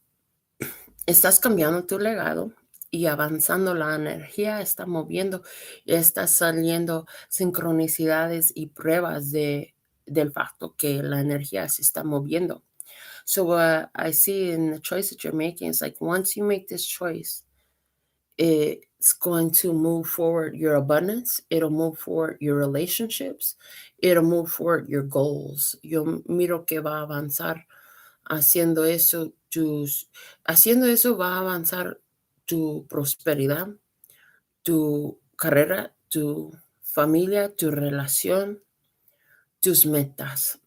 S1: estás cambiando tu legado y avanzando. La energía está moviendo, está saliendo sincronicidades y pruebas del facto que la energía se está moviendo. So what I see in the choice that you're making is like, once you make this choice, it's going to move forward your abundance. It'll move forward your relationships. It'll move forward your goals. Yo miro que va a avanzar haciendo eso va a avanzar tu prosperidad, tu carrera, tu familia, tu relación, tus metas.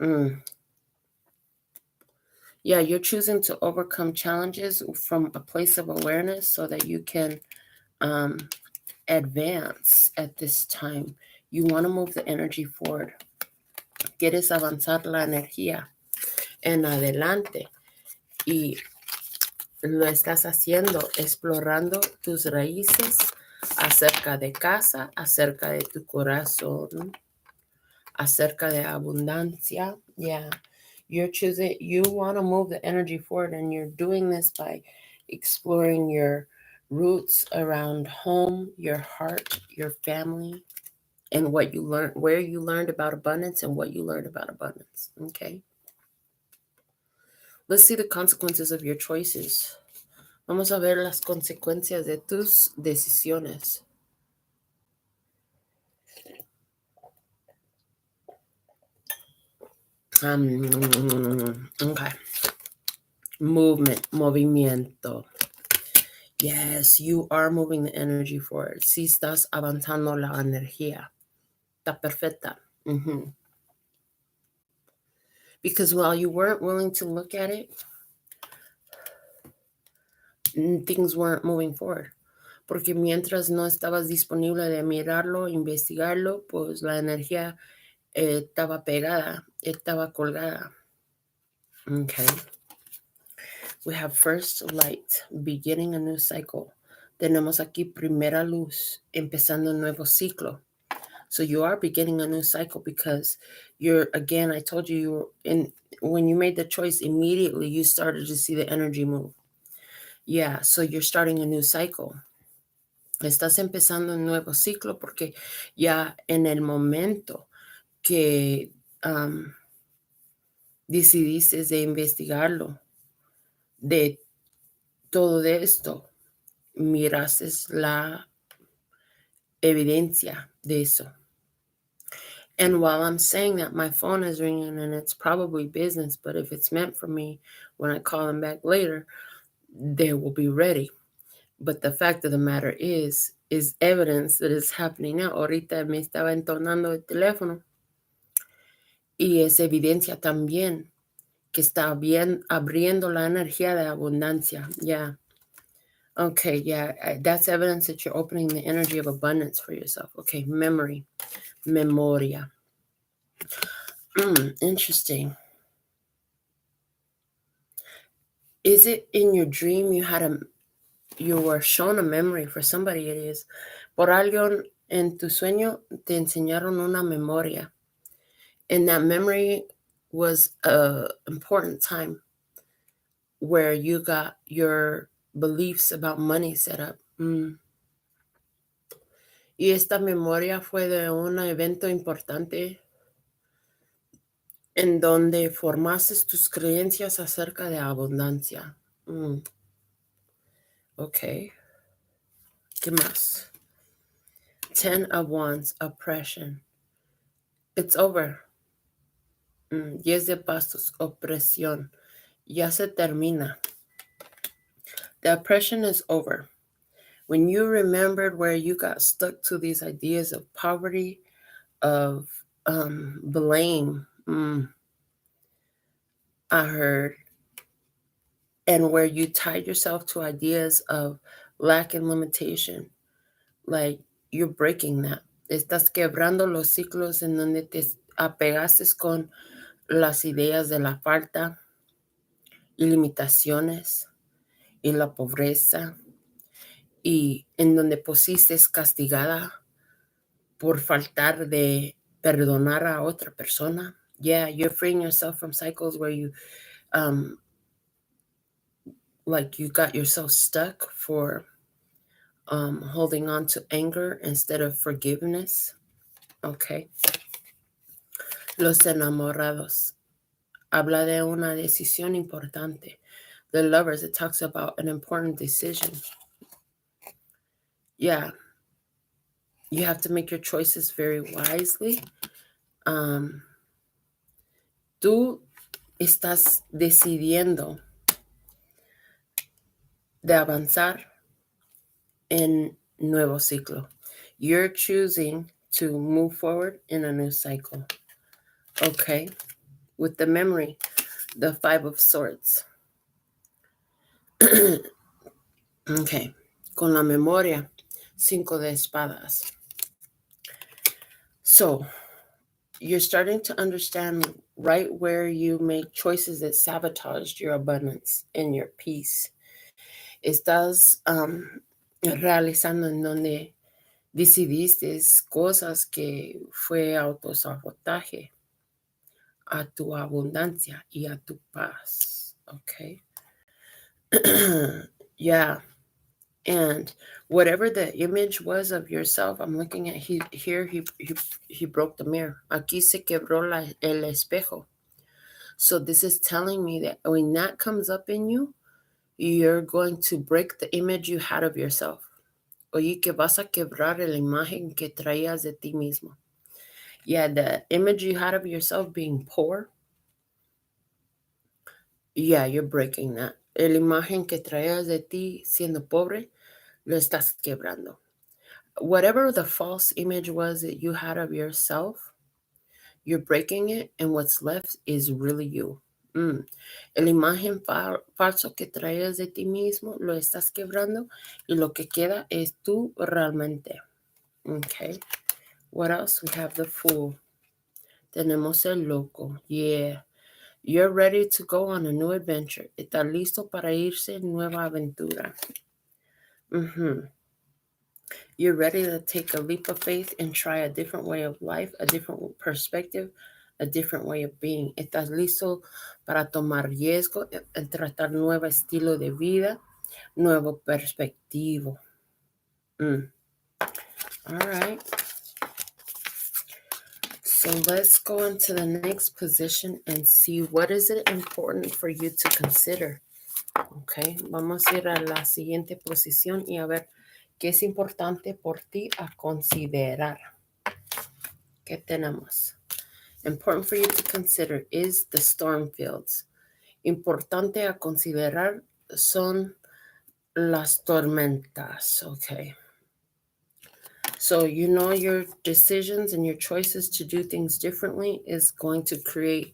S1: Yeah, you're choosing to overcome challenges from a place of awareness so that you can advance at this time. You want to move the energy forward. Quieres avanzar la energía en adelante y lo estás haciendo explorando tus raíces acerca de casa, acerca de tu corazón, acerca de abundancia. Yeah. You're choosing, you want to move the energy forward, and you're doing this by exploring your roots around home, your heart, your family, and what you learned, where you learned about abundance and what you learned about abundance. Okay. Let's see the consequences of your choices. Vamos a ver las consecuencias de tus decisiones. Okay. Movimiento. Yes, you are moving the energy forward. Sí estás avanzando la energía. Está perfecta. Because while you weren't willing to look at it, things weren't moving forward. Porque mientras no estabas disponible de mirarlo, investigarlo, pues la energía estaba pegada, estaba colgada. Okay. We have first light, beginning a new cycle. Tenemos aquí primera luz, empezando un nuevo ciclo. So you are beginning a new cycle because again, I told you, when you made the choice, immediately you started to see the energy move. Yeah, so you're starting a new cycle. Estás empezando un nuevo ciclo porque ya en el momento que decidiste de investigarlo, de todo esto, miraste la evidencia de eso. And while I'm saying that, my phone is ringing and it's probably business, but if it's meant for me, when I call them back later, they will be ready. But the fact of the matter is evidence that it's happening now. Ahorita me estaba entonando el teléfono y es evidencia también que está bien abriendo la energía de abundancia. Yeah. Okay, yeah, that's evidence that you're opening the energy of abundance for yourself. Okay, memory, memoria. Interesting. Is it in your dream you were shown a memory? For somebody it is. Por alguien en tu sueño te enseñaron una memoria. And that memory was an important time where you got your beliefs about money set up. Y esta memoria fue de un evento importante en donde formaste tus creencias acerca de abundancia. Okay. ¿Qué más? 10 of Wands, oppression. It's over. 10 de bastos, opresión. Ya se termina. The oppression is over. When you remembered where you got stuck to these ideas of poverty, of blame, I heard, and where you tied yourself to ideas of lack and limitation, like you're breaking that. Estás quebrando los ciclos en donde te apegaste con las ideas de la falta y limitaciones y la pobreza, y en donde pusiste castigada por faltar de perdonar a otra persona. Yeah, you're freeing yourself from cycles where you like you got yourself stuck for holding on to anger instead of forgiveness. Okay. Los enamorados. Habla de una decisión importante. The lovers, it talks about an important decision. Yeah. You have to make your choices very wisely. Tú estás decidiendo de avanzar en nuevo ciclo. You're choosing to move forward in a new cycle. Okay. With the memory, the 5 of Swords. Okay. Con la memoria, 5 de espadas. So, you're starting to understand right where you make choices that sabotaged your abundance and your peace. Estás realizando en donde decidiste cosas que fue autosabotaje a tu abundancia y a tu paz. Okay. Yeah. And whatever the image was of yourself, I'm looking at he broke the mirror. Aquí se quebró el espejo. So this is telling me that when that comes up in you, you're going to break the image you had of yourself. Oye, que vas a quebrar la imagen que traías de ti mismo. Yeah, the image you had of yourself being poor. Yeah, you're breaking that. La imagen que traías de ti siendo pobre, lo estás quebrando. Whatever the false image was that you had of yourself, you're breaking it, and what's left is really you. El imagen falso que traías de ti mismo, lo estás quebrando, y lo que queda es tú realmente. Okay. What else? We have the Fool. Tenemos el Loco. Yeah. You're ready to go on a new adventure. Estás listo para irse en nueva aventura. You're ready to take a leap of faith and try a different way of life, a different perspective, a different way of being. Estás listo para tomar riesgo, tratar nuevo estilo de vida, nuevo perspectivo. All right. So let's go into the next position and see what is it important for you to consider. Okay, vamos a ir a la siguiente posición y a ver qué es importante por ti a considerar. ¿Qué tenemos? Important for you to consider is the storm fields. Importante a considerar son las tormentas, okay? So you know your decisions and your choices to do things differently is going to create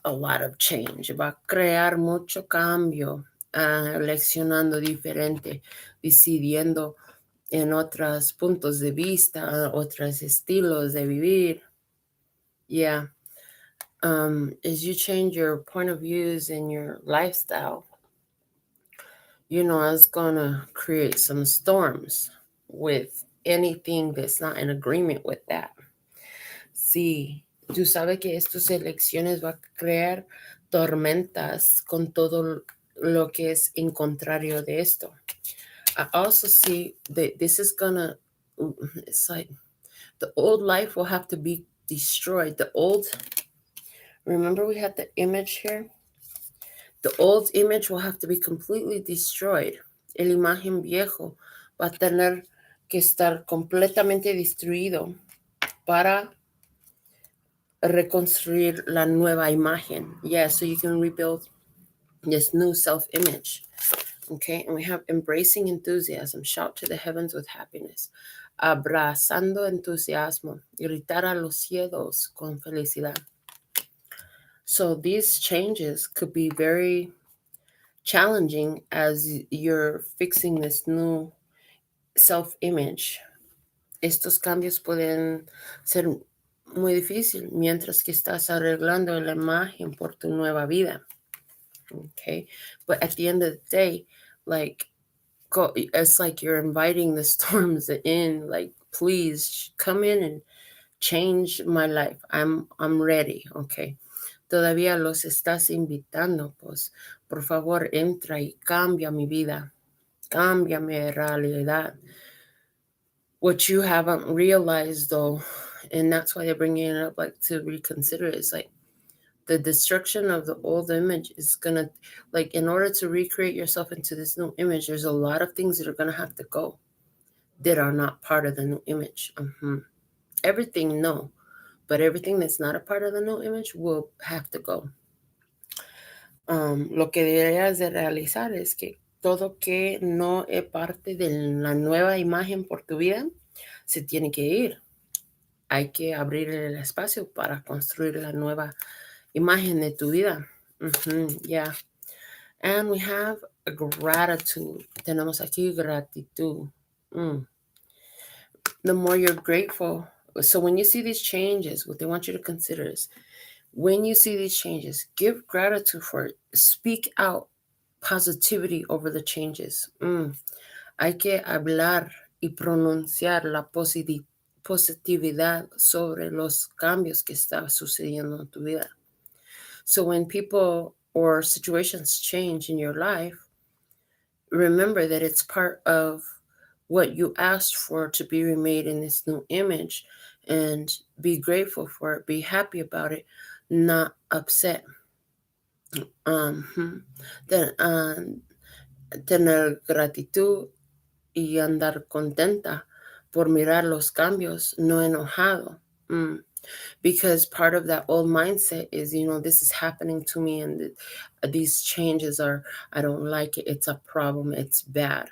S1: a lot of change. Va a crear mucho cambio, leccionando diferente, decidiendo en otros puntos de vista, otros estilos de vivir. Yeah. As you change your point of views and your lifestyle, you know, it's gonna create some storms with anything that's not in agreement with that. Sí, tú sabes que estas elecciones va a crear tormentas con todo lo que es en contrario de esto. I also see that this is gonna, it's like the old life will have to be destroyed. Remember we had the image here? The old image will have to be completely destroyed. El imagen viejo va a tener que estar completamente destruido para reconstruir la nueva imagen. Yeah, so you can rebuild this new self-image. Okay, and we have embracing enthusiasm, shout to the heavens with happiness. Abrazando entusiasmo, gritar a los cielos con felicidad. So these changes could be very challenging as you're fixing this new self-image. Estos cambios pueden ser muy difícil mientras que estás arreglando la imagen por tu nueva vida. Okay, but at the end of the day, like, it's like you're inviting the storms in, like, please come in and change my life. I'm ready. Okay, todavía los estás invitando, pues por favor entra y cambia mi vida, cambia mi realidad. What you haven't realized though, and that's why they're bringing it up, like, to reconsider it, is like the destruction of the old image is gonna, like, in order to recreate yourself into this new image, there's a lot of things that are gonna have to go that are not part of the new image. Everything, no, but everything that's not a part of the new image will have to go. Lo que deberías de realizar es que todo que no es parte de la nueva imagen por tu vida se tiene que ir. Hay que abrir el espacio para construir la nueva imagen de tu vida. Yeah. And we have a gratitude. Tenemos aquí gratitud. The more you're grateful. So when you see these changes, what they want you to consider is, when you see these changes, give gratitude for it. Speak out positivity over the changes. Hay que hablar y pronunciar la positividad sobre los cambios que está sucediendo en tu vida. So when people or situations change in your life, remember that it's part of what you asked for to be remade in this new image, and be grateful for it, be happy about it, not upset. Tener gratitud y andar contenta por mirar los cambios, no enojado. Because part of that old mindset is, you know, this is happening to me and these changes are, I don't like it, it's a problem, it's bad.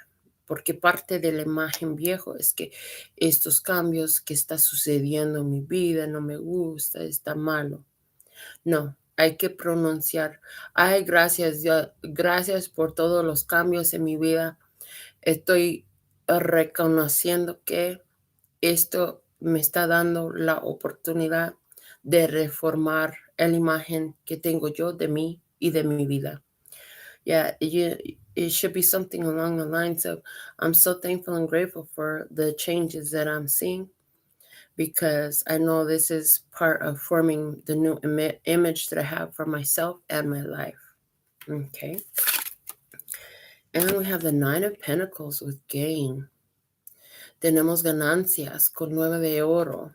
S1: Porque parte de la imagen viejo es que estos cambios que está sucediendo en mi vida no me gusta, está malo. No, hay que pronunciar, ay, gracias Dios, gracias por todos los cambios en mi vida. Estoy reconociendo que esto me está dando la oportunidad de reformar la imagen que tengo yo de mí y de mi vida. Yeah, it should be something along the lines of, I'm so thankful and grateful for the changes that I'm seeing, because I know this is part of forming the new image that I have for myself and my life. Okay. And we have the Nine of Pentacles with gain. Tenemos ganancias con 9 de oro.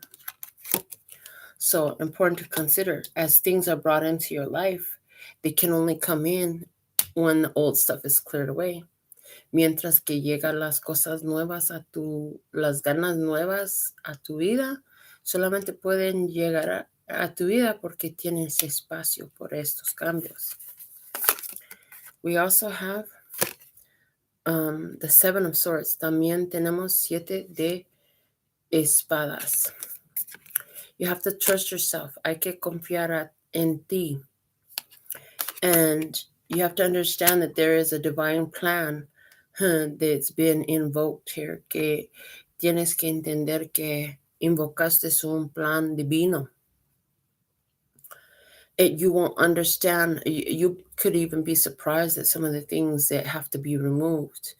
S1: So important to consider, as things are brought into your life, they can only come in when the old stuff is cleared away. Mientras que llegan las cosas nuevas las ganas nuevas a tu vida, solamente pueden llegar a tu vida porque tienes espacio por estos cambios. We also have the 7 of Swords. También tenemos 7 de espadas. You have to trust yourself. Hay que confiar en ti. And you have to understand that there is a divine plan that's been invoked here. Que tienes que entender que invocaste un plan divino. You won't understand. You could even be surprised at some of the things that have to be removed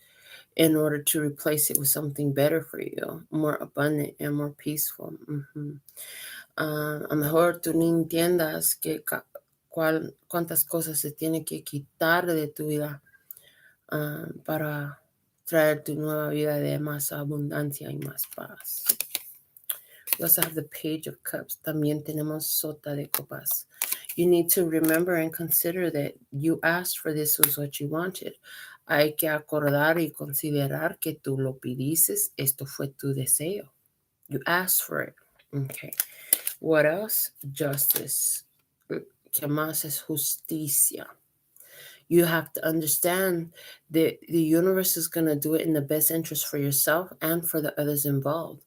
S1: in order to replace it with something better for you, more abundant and more peaceful. A lo mejor tú ni entiendas cuántas cosas se tiene que quitar de tu vida para traer tu nueva vida de más abundancia y más paz. We also have the Page of Cups. También tenemos Sota de Copas. You need to remember and consider that you asked for this, was what you wanted. Hay que acordar y considerar que tú lo pidiste. Esto fue tu deseo. You asked for it. Okay. What else? Justice. ¿Qué más es justicia? You have to understand that the universe is going to do it in the best interest for yourself and for the others involved.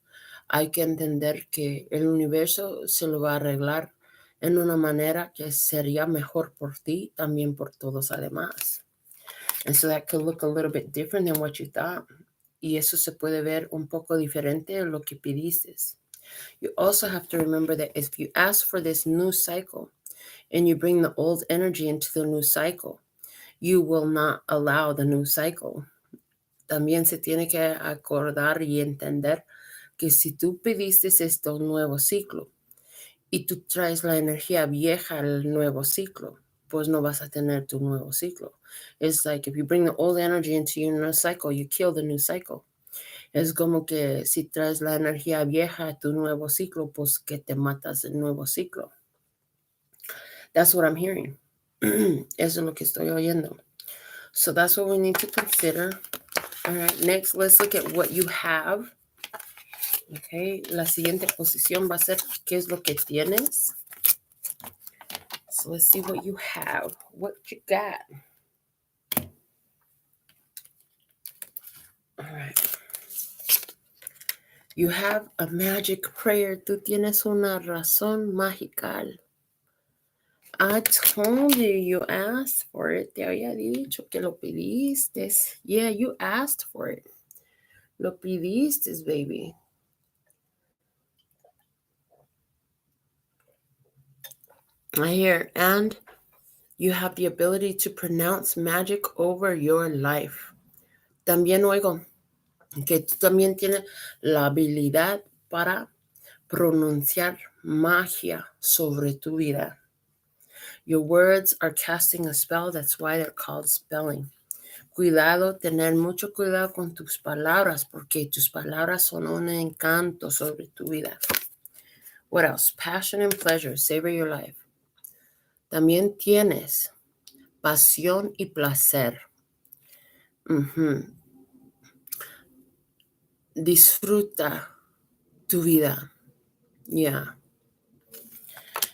S1: Hay que entender que el universo se lo va a arreglar en una manera que sería mejor por ti, también por todos además. And so that could look a little bit different than what you thought. Y eso se puede ver un poco diferente de lo que pidiste. You also have to remember that if you ask for this new cycle and you bring the old energy into the new cycle, you will not allow the new cycle. También se tiene que acordar y entender que si tú pediste un nuevo ciclo y tú traes la energía vieja al nuevo ciclo, pues no vas a tener tu nuevo ciclo. It's like if you bring the old energy into your new cycle, you kill the new cycle. Es como que si traes la energía vieja a tu nuevo ciclo, pues que te matas el nuevo ciclo. That's what I'm hearing. Eso es lo que estoy oyendo. So that's what we need to consider. All right, next, let's look at what you have. Okay, la siguiente posición va a ser qué es lo que tienes. So let's see what you have. What you got? All right. You have a magic prayer. Tú tienes una razón magical. I told you, you asked for it. Te había dicho que lo pediste. Yeah, you asked for it. Lo pediste, baby. I hear, and you have the ability to pronounce magic over your life. También oigo que tú también tienes la habilidad para pronunciar magia sobre tu vida. Your words are casting a spell. That's why they're called spelling. Cuidado, tener mucho cuidado con tus palabras, porque tus palabras son un encanto sobre tu vida. What else? Passion and pleasure. Savor your life. También tienes pasión y placer. Disfruta tu vida. Yeah.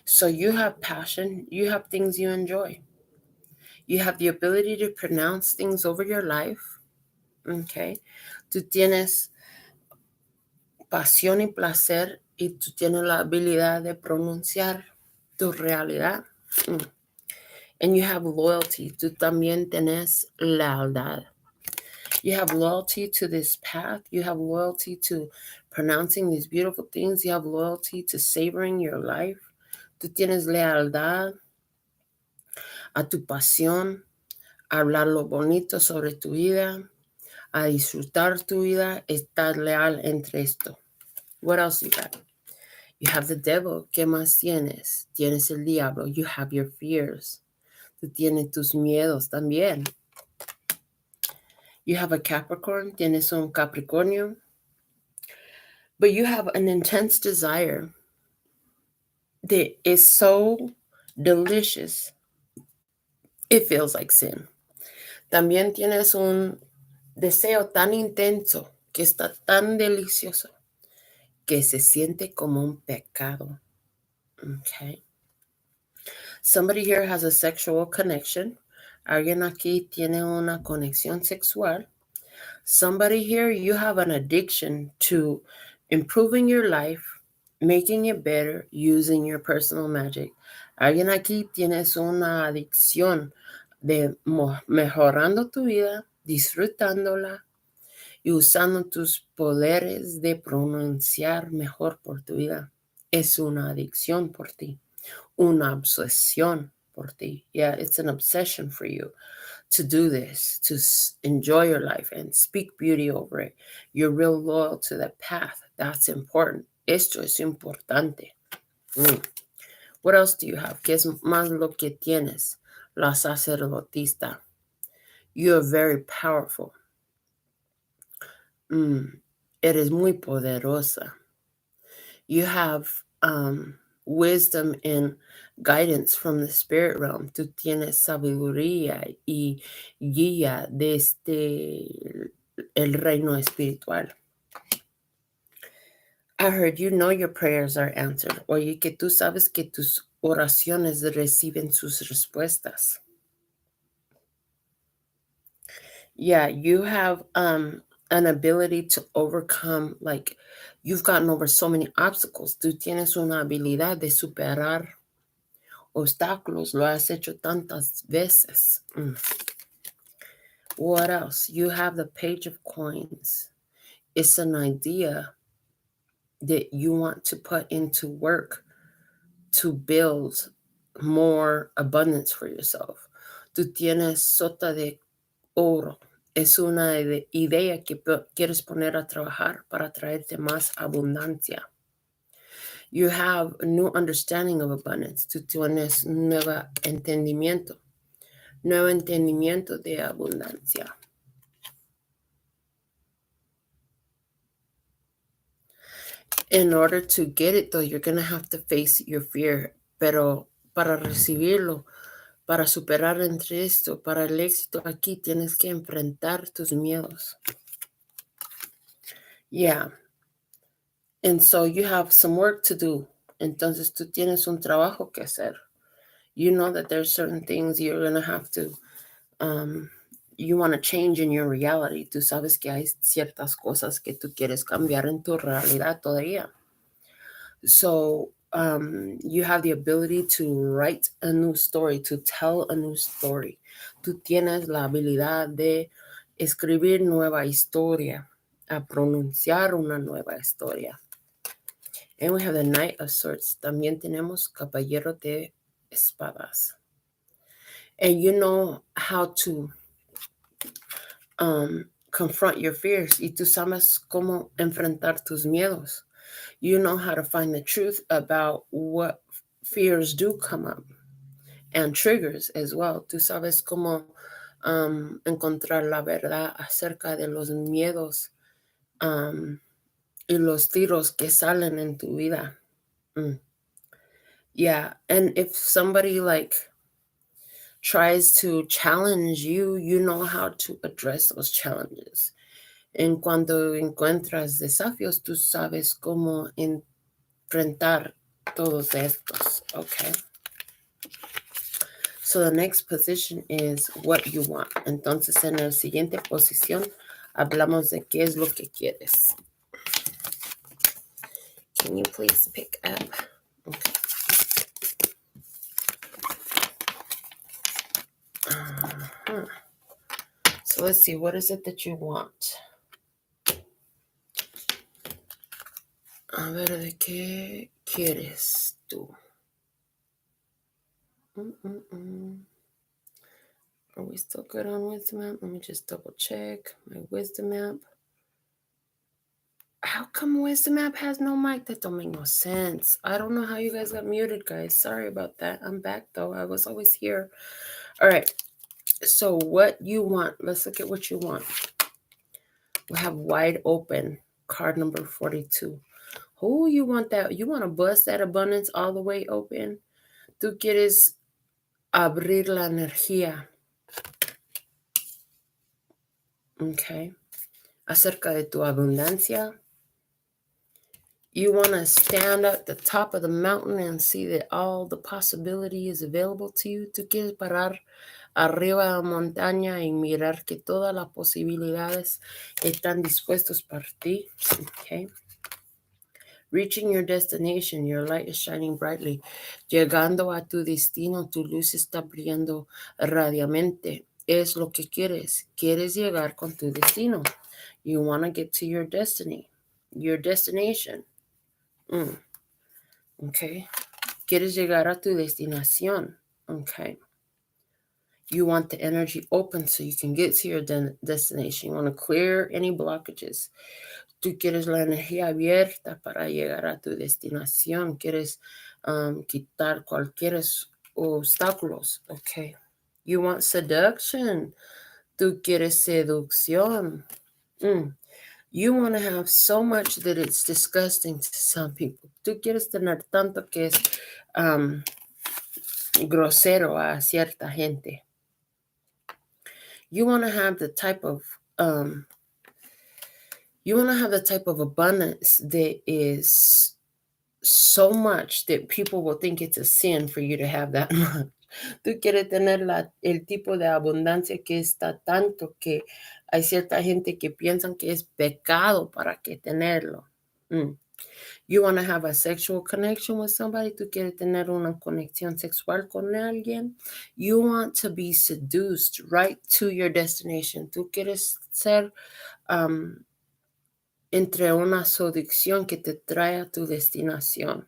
S1: So you have passion. You have things you enjoy. You have the ability to pronounce things over your life. Okay. Tú tienes pasión y placer y tú tienes la habilidad de pronunciar tu realidad. And you have loyalty. Tú también tienes lealtad. You have loyalty to this path. You have loyalty to pronouncing these beautiful things. You have loyalty to savoring your life. Tú tienes lealtad a tu pasión, a hablar lo bonito sobre tu vida, a disfrutar tu vida. Estás leal entre esto. What else you got? You have the devil. ¿Qué más tienes? Tienes el diablo. You have your fears. Tú tienes tus miedos también. You have a Capricorn. Tienes un Capricornio. But you have an intense desire that is so delicious, it feels like sin. También tienes un deseo tan intenso que está tan delicioso que se siente como un pecado. Okay. Somebody here has a sexual connection. Alguien aquí tiene una conexión sexual. Somebody here, you have an addiction to improving your life, making it better, using your personal magic. Alguien aquí tienes una adicción de mejorando tu vida, disfrutándola y usando tus poderes de pronunciar mejor por tu vida. Es una adicción por ti, una obsesión por ti. Yeah, it's an obsession for you to do this, to enjoy your life and speak beauty over it. You're real loyal to that path. That's important. Esto es importante. What else do you have? ¿Qué es más lo que tienes? La sacerdotista. You are very powerful. Eres muy poderosa. You have wisdom and guidance from the spirit realm. Tú tienes sabiduría y guía desde el reino espiritual. I heard you know your prayers are answered. Oye, que tú sabes que tus oraciones reciben sus respuestas. Yeah, you have an ability to overcome, like, you've gotten over so many obstacles. Tú tienes una habilidad de superar obstáculos. Lo has hecho tantas veces. What else? You have the Page of Coins. It's an idea that you want to put into work to build more abundance for yourself. Tú tienes sota de oro. Es una idea que quieres poner a trabajar para traerte más abundancia. You have a new understanding of abundance. Tú tienes nuevo entendimiento de abundancia. In order to get it, though, you're going to have to face your fear. Pero para recibirlo, para superar entre esto, para el éxito aquí, tienes que enfrentar tus miedos. Yeah. And so you have some work to do. Entonces tú tienes un trabajo que hacer. You know that there's certain things you're going to have to, you want to change in your reality. Tú sabes que hay ciertas cosas que tú quieres cambiar en tu realidad todavía. So you have the ability to write a new story, to tell a new story. Tú tienes la habilidad de escribir nueva historia, a pronunciar una nueva historia. And we have the Knight of Swords. También tenemos Caballero de Espadas. And you know how to confront your fears. Y tú sabes cómo enfrentar tus miedos. You know how to find the truth about what fears do come up. And triggers as well. Tú sabes cómo encontrar la verdad acerca de los miedos y los tiros que salen en tu vida. Yeah, and if somebody tries to challenge you, you know how to address those challenges. En cuanto encuentras desafíos, tú sabes cómo enfrentar todos estos, okay? So the next position is what you want. Entonces, en la siguiente posición, hablamos de qué es lo que quieres. Can you please pick up? Okay. So let's see, what is it that you want? A ver, ¿de qué quieres tú? Are we still good on Wisdom Map? Let me just double check my Wisdom Map. How come Wisdom Map has no mic? That don't make no sense. I don't know how you guys got muted, guys. Sorry about that. I'm back, though. I was always here. All right. So what you want. Let's look at what you want. We have Wide Open, card number 42. Who you want that? You want to bust that abundance all the way open. Tú quieres abrir la energía. Okay. Acerca de tu abundancia. You want to stand at the top of the mountain and see that all the possibility is available to you. Tú quieres parar arriba de la montaña y mirar que todas las posibilidades están dispuestos para ti. Okay. Reaching your destination, your light is shining brightly. Llegando a tu destino, tu luz está brillando radiamente. Es lo que quieres. Quieres llegar con tu destino. You want to get to your destiny, your destination. Okay. Quieres llegar a tu destinación. Okay. You want the energy open so you can get to your destination. You want to clear any blockages. Tú quieres la energía abierta para llegar a tu destinación. Quieres quitar cualquier obstáculos. Okay. You want seduction. Tú quieres seducción. You want to have so much that it's disgusting to some people. Tú quieres tener tanto que es grosero a cierta gente. You want to have the type of abundance that is so much that people will think it's a sin for you to have that much. Tú quieres tener el tipo de abundancia que está tanto que hay cierta gente que piensan que es pecado para que tenerlo. You want to have a sexual connection with somebody. Tú quieres tener una conexión sexual con alguien. You want to be seduced right to your destination. Tú quieres ser entre una seducción que te trae a tu destinación.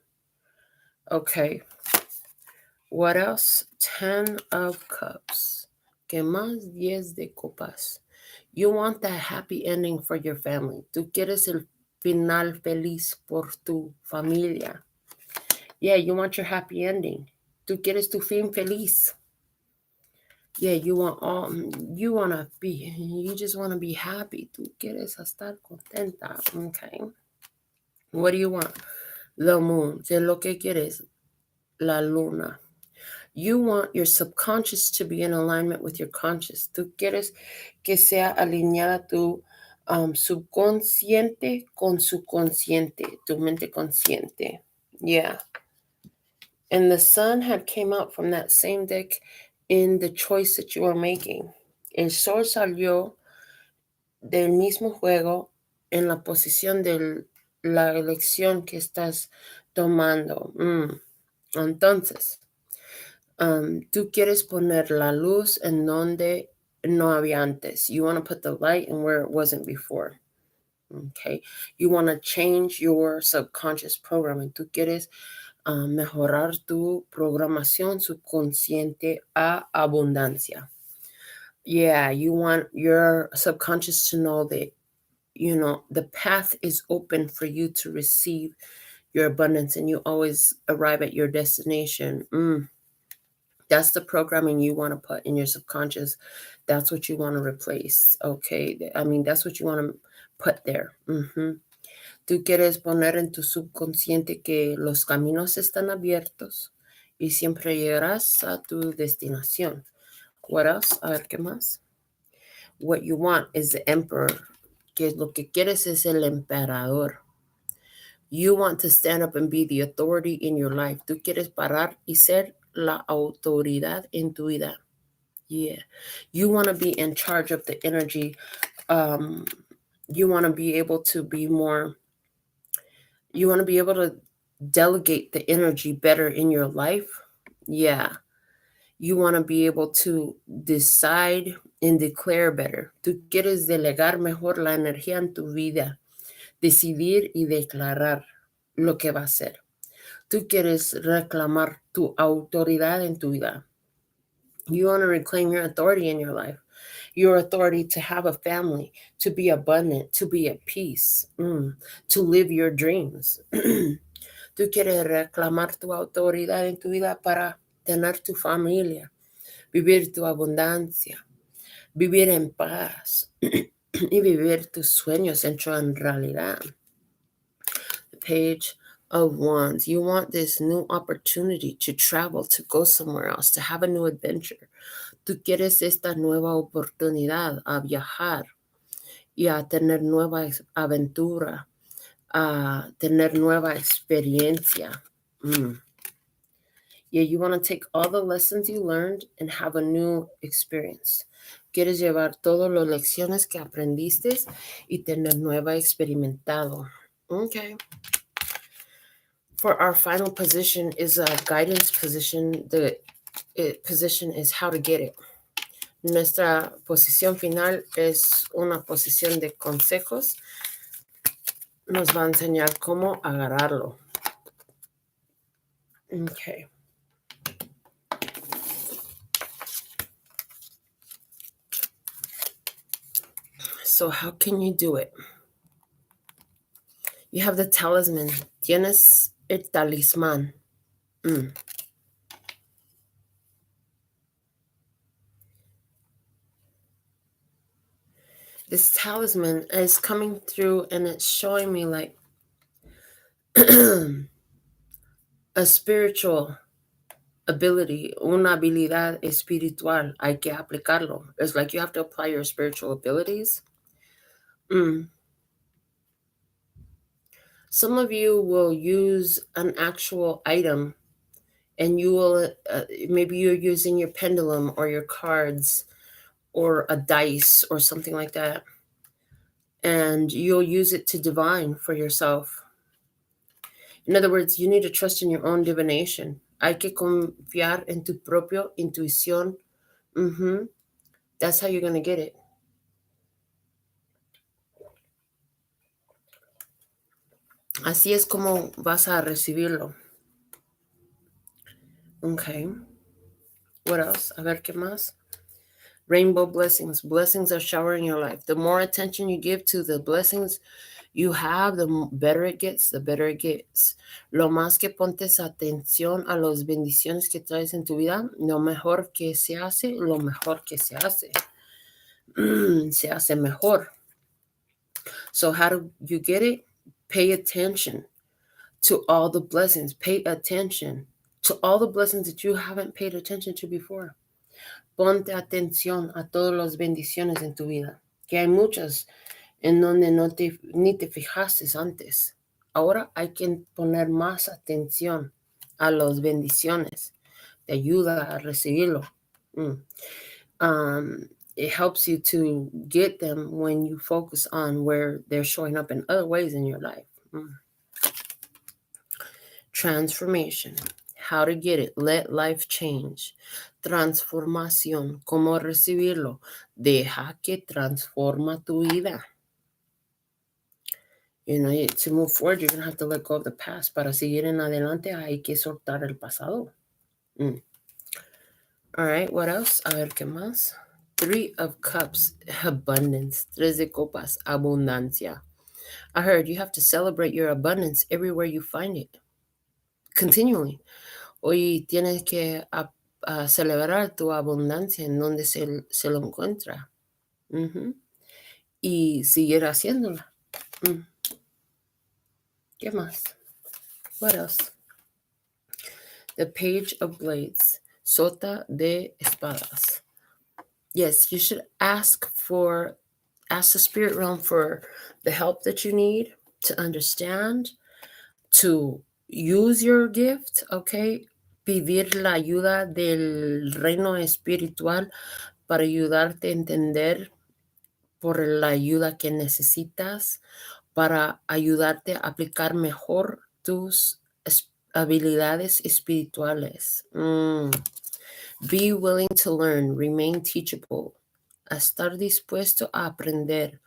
S1: Okay. What else? 10 of Cups. ¿Qué más? 10 de copas. You want that happy ending for your family. Tú quieres el final feliz por tu familia. Yeah, you want your happy ending. Tú quieres tu fin feliz. Yeah, you just want to be happy. Tú quieres estar contenta. Okay. What do you want? The moon. ¿Qué es lo que quieres? La luna. You want your subconscious to be in alignment with your conscious. Tú quieres que sea alineada tu subconsciente con su consciente, tu mente consciente. Yeah. And the sun had came out from that same deck in the choice that you are making. El sol salió del mismo juego en la posición de la elección que estás tomando. Entonces, tú quieres poner la luz en donde no había antes. You want to put the light in where it wasn't before. Okay. You want to change your subconscious programming. Tú quieres mejorar tu programación subconsciente a abundancia. Yeah, you want your subconscious to know that, the path is open for you to receive your abundance and you always arrive at your destination. That's the programming you want to put in your subconscious. That's what you want to replace. Okay. That's what you want to put there. Tú quieres poner en tu subconsciente que los caminos están abiertos y siempre llegarás a tu destinación. What else? A ver, ¿qué más? What you want is the emperor. Que lo que quieres es el emperador. You want to stand up and be the authority in your life. Tú quieres parar y ser la autoridad en tu vida. Yeah. You want to be in charge of the energy. You want to be able to be more... You want to be able to delegate the energy better in your life. Yeah. You want to be able to decide and declare better. Tú quieres delegar mejor la energía en tu vida. Decidir y declarar lo que va a ser. Tú quieres reclamar tu autoridad en tu vida. You want to reclaim your authority in your life. Your authority to have a family, to be abundant, to be at peace, to live your dreams. Tú quieres reclamar tu autoridad en tu vida para tener tu familia, vivir tu abundancia, vivir en paz y vivir tus sueños hecho en realidad. Page of Wands. You want this new opportunity to travel, to go somewhere else, to have a new adventure. Tú quieres esta nueva oportunidad a viajar y a tener nueva aventura, a tener nueva experiencia. Yeah, you want to take all the lessons you learned and have a new experience. Quieres llevar todas las lecciones que aprendiste y tener nueva experimentado. Okay. For our final position is a guidance position. The position is how to get it. Nuestra posición final es una posición de consejos. Nos va a enseñar cómo agarrarlo. Okay. So how can you do it? You have the talisman. Tienes el talismán. This talisman is coming through and it's showing me like a spiritual ability, una habilidad espiritual. Hay que aplicarlo. It's like you have to apply your spiritual abilities. Some of you will use an actual item and you will, maybe you're using your pendulum or your cards or a dice or something like that. And you'll use it to divine for yourself. In other words, you need to trust in your own divination. Hay que confiar en tu propia intuición. That's how you're going to get it. Así es como vas a recibirlo. Okay. What else? A ver, ¿qué más? Rainbow blessings. Blessings are showering your life. The more attention you give to the blessings you have, the better it gets, the better it gets. Lo más que pontes atención a las bendiciones que traes en tu vida, lo mejor que se hace, lo mejor que se hace. Se hace mejor. So how do you get it? Pay attention to all the blessings. Pay attention to all the blessings that you haven't paid attention to before. Ponte atención a todas las bendiciones en tu vida, que hay muchas en donde ni te fijaste antes. Ahora hay que poner más atención a las bendiciones. Te ayuda a recibirlo. It helps you to get them when you focus on where they're showing up in other ways in your life. Transformation. How to get it. Let life change. Transformación. ¿Cómo recibirlo? Deja que transforma tu vida. You know, to move forward, you're going to have to let go of the past. Para seguir en adelante, hay que soltar el pasado. All right, what else? A ver, ¿qué más? 3 of Cups, abundance. 3 de Copas, abundancia. I heard you have to celebrate your abundance everywhere you find it. Continually. Hoy tienes que celebrar tu abundancia en donde se lo encuentra. Y seguir haciéndola. ¿Qué más? What else? The Page of Blades. Sota de Espadas. Yes, you should ask the spirit realm for the help that you need to understand, to use your gift, okay? Pedir la ayuda del reino espiritual para ayudarte a entender por la ayuda que necesitas, para ayudarte a aplicar mejor tus habilidades espirituales. Be willing to learn, remain teachable, a estar dispuesto a aprender,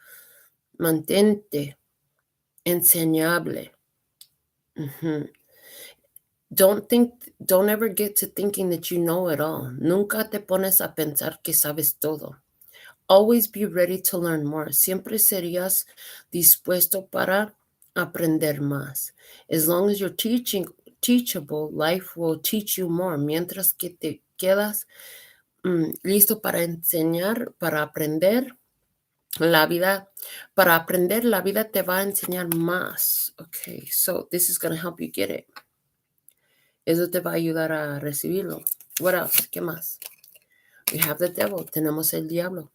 S1: mantente enseñable. Don't ever get to thinking that you know it all. Nunca te pones a pensar que sabes todo. Always be ready to learn more. Siempre serías dispuesto para aprender más. As long as you're teachable, life will teach you more. Mientras que te quedas listo para enseñar, para aprender, La vida, para aprender, la vida te va a enseñar más. Okay, so this is going to help you get it. Eso te va a ayudar a recibirlo. What else? ¿Qué más? We have the devil. Tenemos el diablo.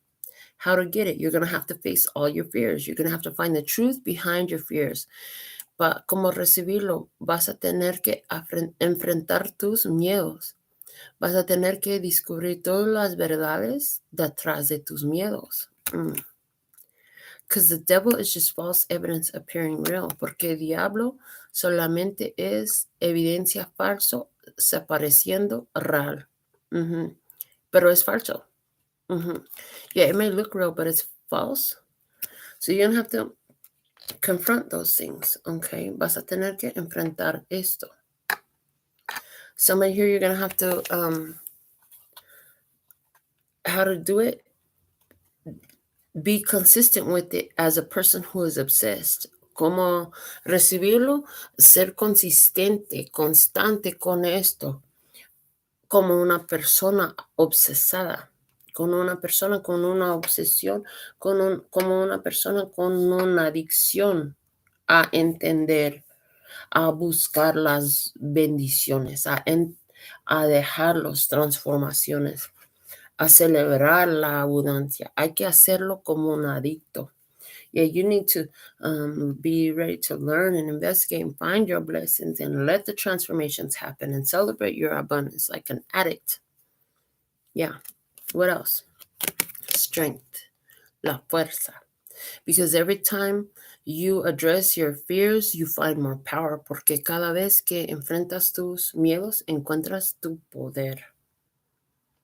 S1: How to get it? You're going to have to face all your fears. You're going to have to find the truth behind your fears. Como recibirlo, vas a tener que enfrentar tus miedos. Vas a tener que descubrir todas las verdades detrás de tus miedos. Because the devil is just false evidence appearing real. Porque el diablo solamente es evidencia falso se pareciendo real. Pero es falso. Yeah, it may look real, but it's false. So you're going to have to confront those things, okay? Vas a tener que enfrentar esto. Somebody here, you're going to have to, how to do it, be consistent with it as a person who is obsessed. Como recibirlo, ser consistente, constante con esto, como una persona obsesada, con una persona con una obsesión, como una persona con una adicción a entender, a buscar las bendiciones, a dejar las transformaciones, a celebrar la abundancia. Hay que hacerlo como un adicto. Yeah, you need to be ready to learn and investigate and find your blessings and let the transformations happen and celebrate your abundance like an addict. Yeah. What else? Strength. La fuerza. Because every time you address your fears, you find more power. Porque cada vez que enfrentas tus miedos, encuentras tu poder.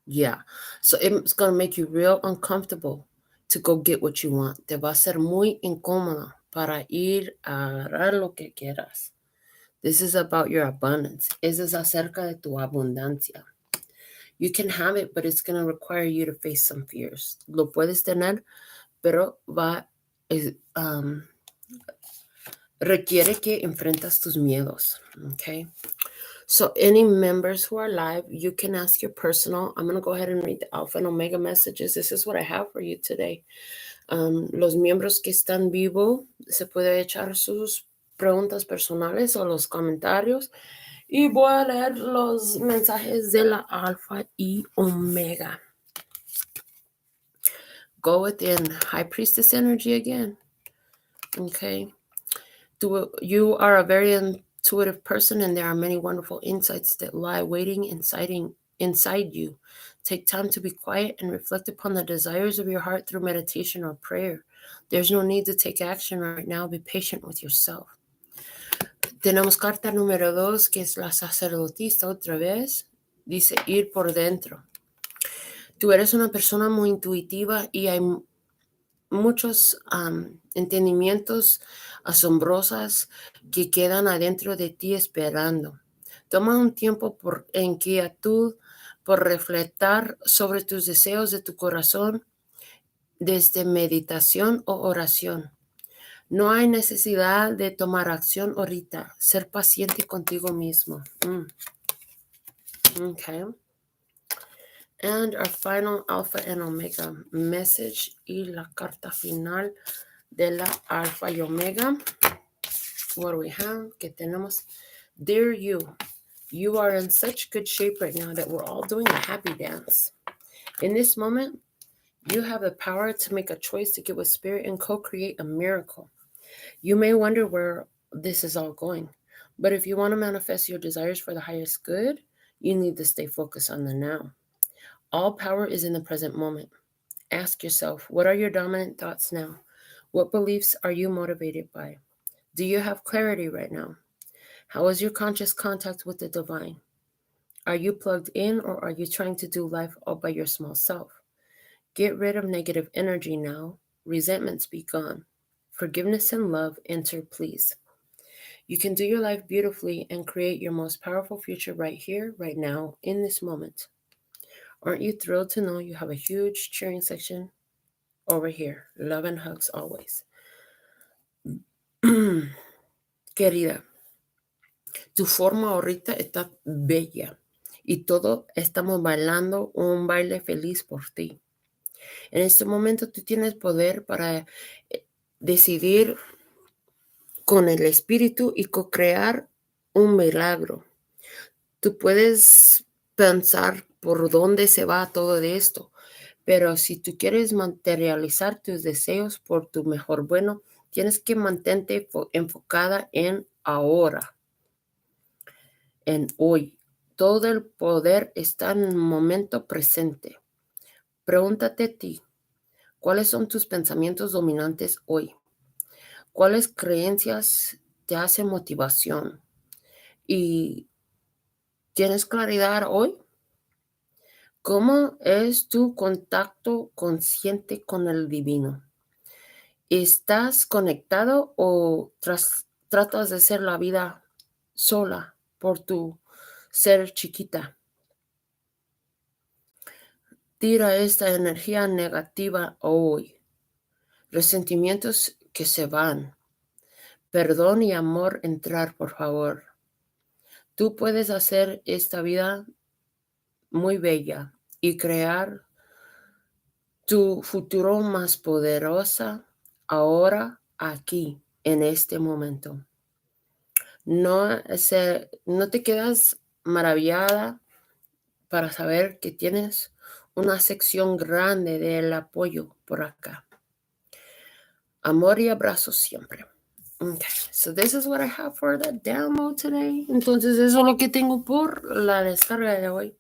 S1: Yeah. So it's going to make you real uncomfortable to go get what you want. Te va a ser muy incómodo para ir a agarrar lo que quieras. This is about your abundance. Eso es acerca de tu abundancia. You can have it, but it's going to require you to face some fears. Lo puedes tener, pero requiere que enfrentas tus miedos, okay? So any members who are live, you can ask your personal. I'm going to go ahead and read the Alpha and Omega messages. This is what I have for you today. Los miembros que están vivo, se puede echar sus preguntas personales o los comentarios. Y voy a leer los mensajes de la Alfa y Omega. Go within High Priestess energy again. Okay. You are a very intuitive person, and there are many wonderful insights that lie waiting inside you. Take time to be quiet and reflect upon the desires of your heart through meditation or prayer. There's no need to take action right now. Be patient with yourself. Tenemos carta número 2, que es la sacerdotisa otra vez. Dice, ir por dentro. Tú eres una persona muy intuitiva y hay muchos entendimientos asombrosos que quedan adentro de ti esperando. Toma un tiempo en quietud por reflejar sobre tus deseos de tu corazón desde meditación o oración. No hay necesidad de tomar acción ahorita. Ser paciente contigo mismo. Okay. And our final Alpha and Omega message y la carta final de la Alpha y Omega. What do we have? Que tenemos. Dear you are in such good shape right now that we're all doing a happy dance. In this moment, you have the power to make a choice to get with Spirit and co-create a miracle. You may wonder where this is all going, but if you want to manifest your desires for the highest good, you need to stay focused on the now. All power is in the present moment. Ask yourself, what are your dominant thoughts now? What beliefs are you motivated by? Do you have clarity right now? How is your conscious contact with the divine? Are you plugged in, or are you trying to do life all by your small self? Get rid of negative energy now. Resentments be gone. Forgiveness and love enter, please. You can do your life beautifully and create your most powerful future right here, right now, in this moment. Aren't you thrilled to know you have a huge cheering section over here? Love and hugs always. Querida, tu forma ahorita está bella y todos estamos bailando un baile feliz por ti. En este momento tú tienes poder para decidir con el espíritu y co-crear un milagro. Tú puedes pensar por dónde se va todo de esto, pero si tú quieres materializar tus deseos por tu mejor bueno, tienes que mantente enfocada en ahora, en hoy. Todo el poder está en el momento presente. Pregúntate a ti, ¿cuáles son tus pensamientos dominantes hoy? ¿Cuáles creencias te hacen motivación? ¿Y tienes claridad hoy? ¿Cómo es tu contacto consciente con el divino? ¿Estás conectado o tratas de hacer la vida sola por tu ser chiquita? Tira esta energía negativa hoy. Resentimientos que se van. Perdón y amor entrar, por favor. Tú puedes hacer esta vida muy bella y crear tu futuro más poderosa ahora, aquí, en este momento. No te quedas maravillada para saber que tienes una sección grande del apoyo por acá. Amor y abrazos siempre. Okay, so this is what I have for the download today. Entonces eso es lo que tengo por la descarga de hoy.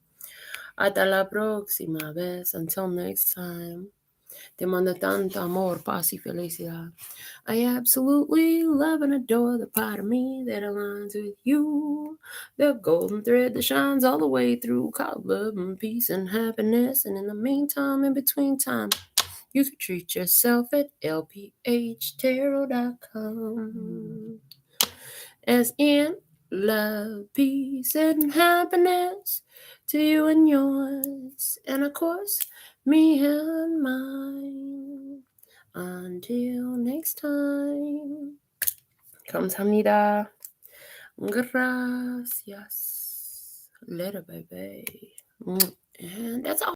S1: Hasta la próxima vez. Until next time. Te mando tanto amor, paz y felicidad. I absolutely love and adore the part of me that aligns with you. The golden thread that shines all the way through, called love and peace and happiness. And in the meantime, in between time, you can treat yourself at LPHtarot.com. As in love, peace, and happiness to you and yours, and of course, me and mine. Until next time. 감사합니다. Gracias. Later, baby. And that's all.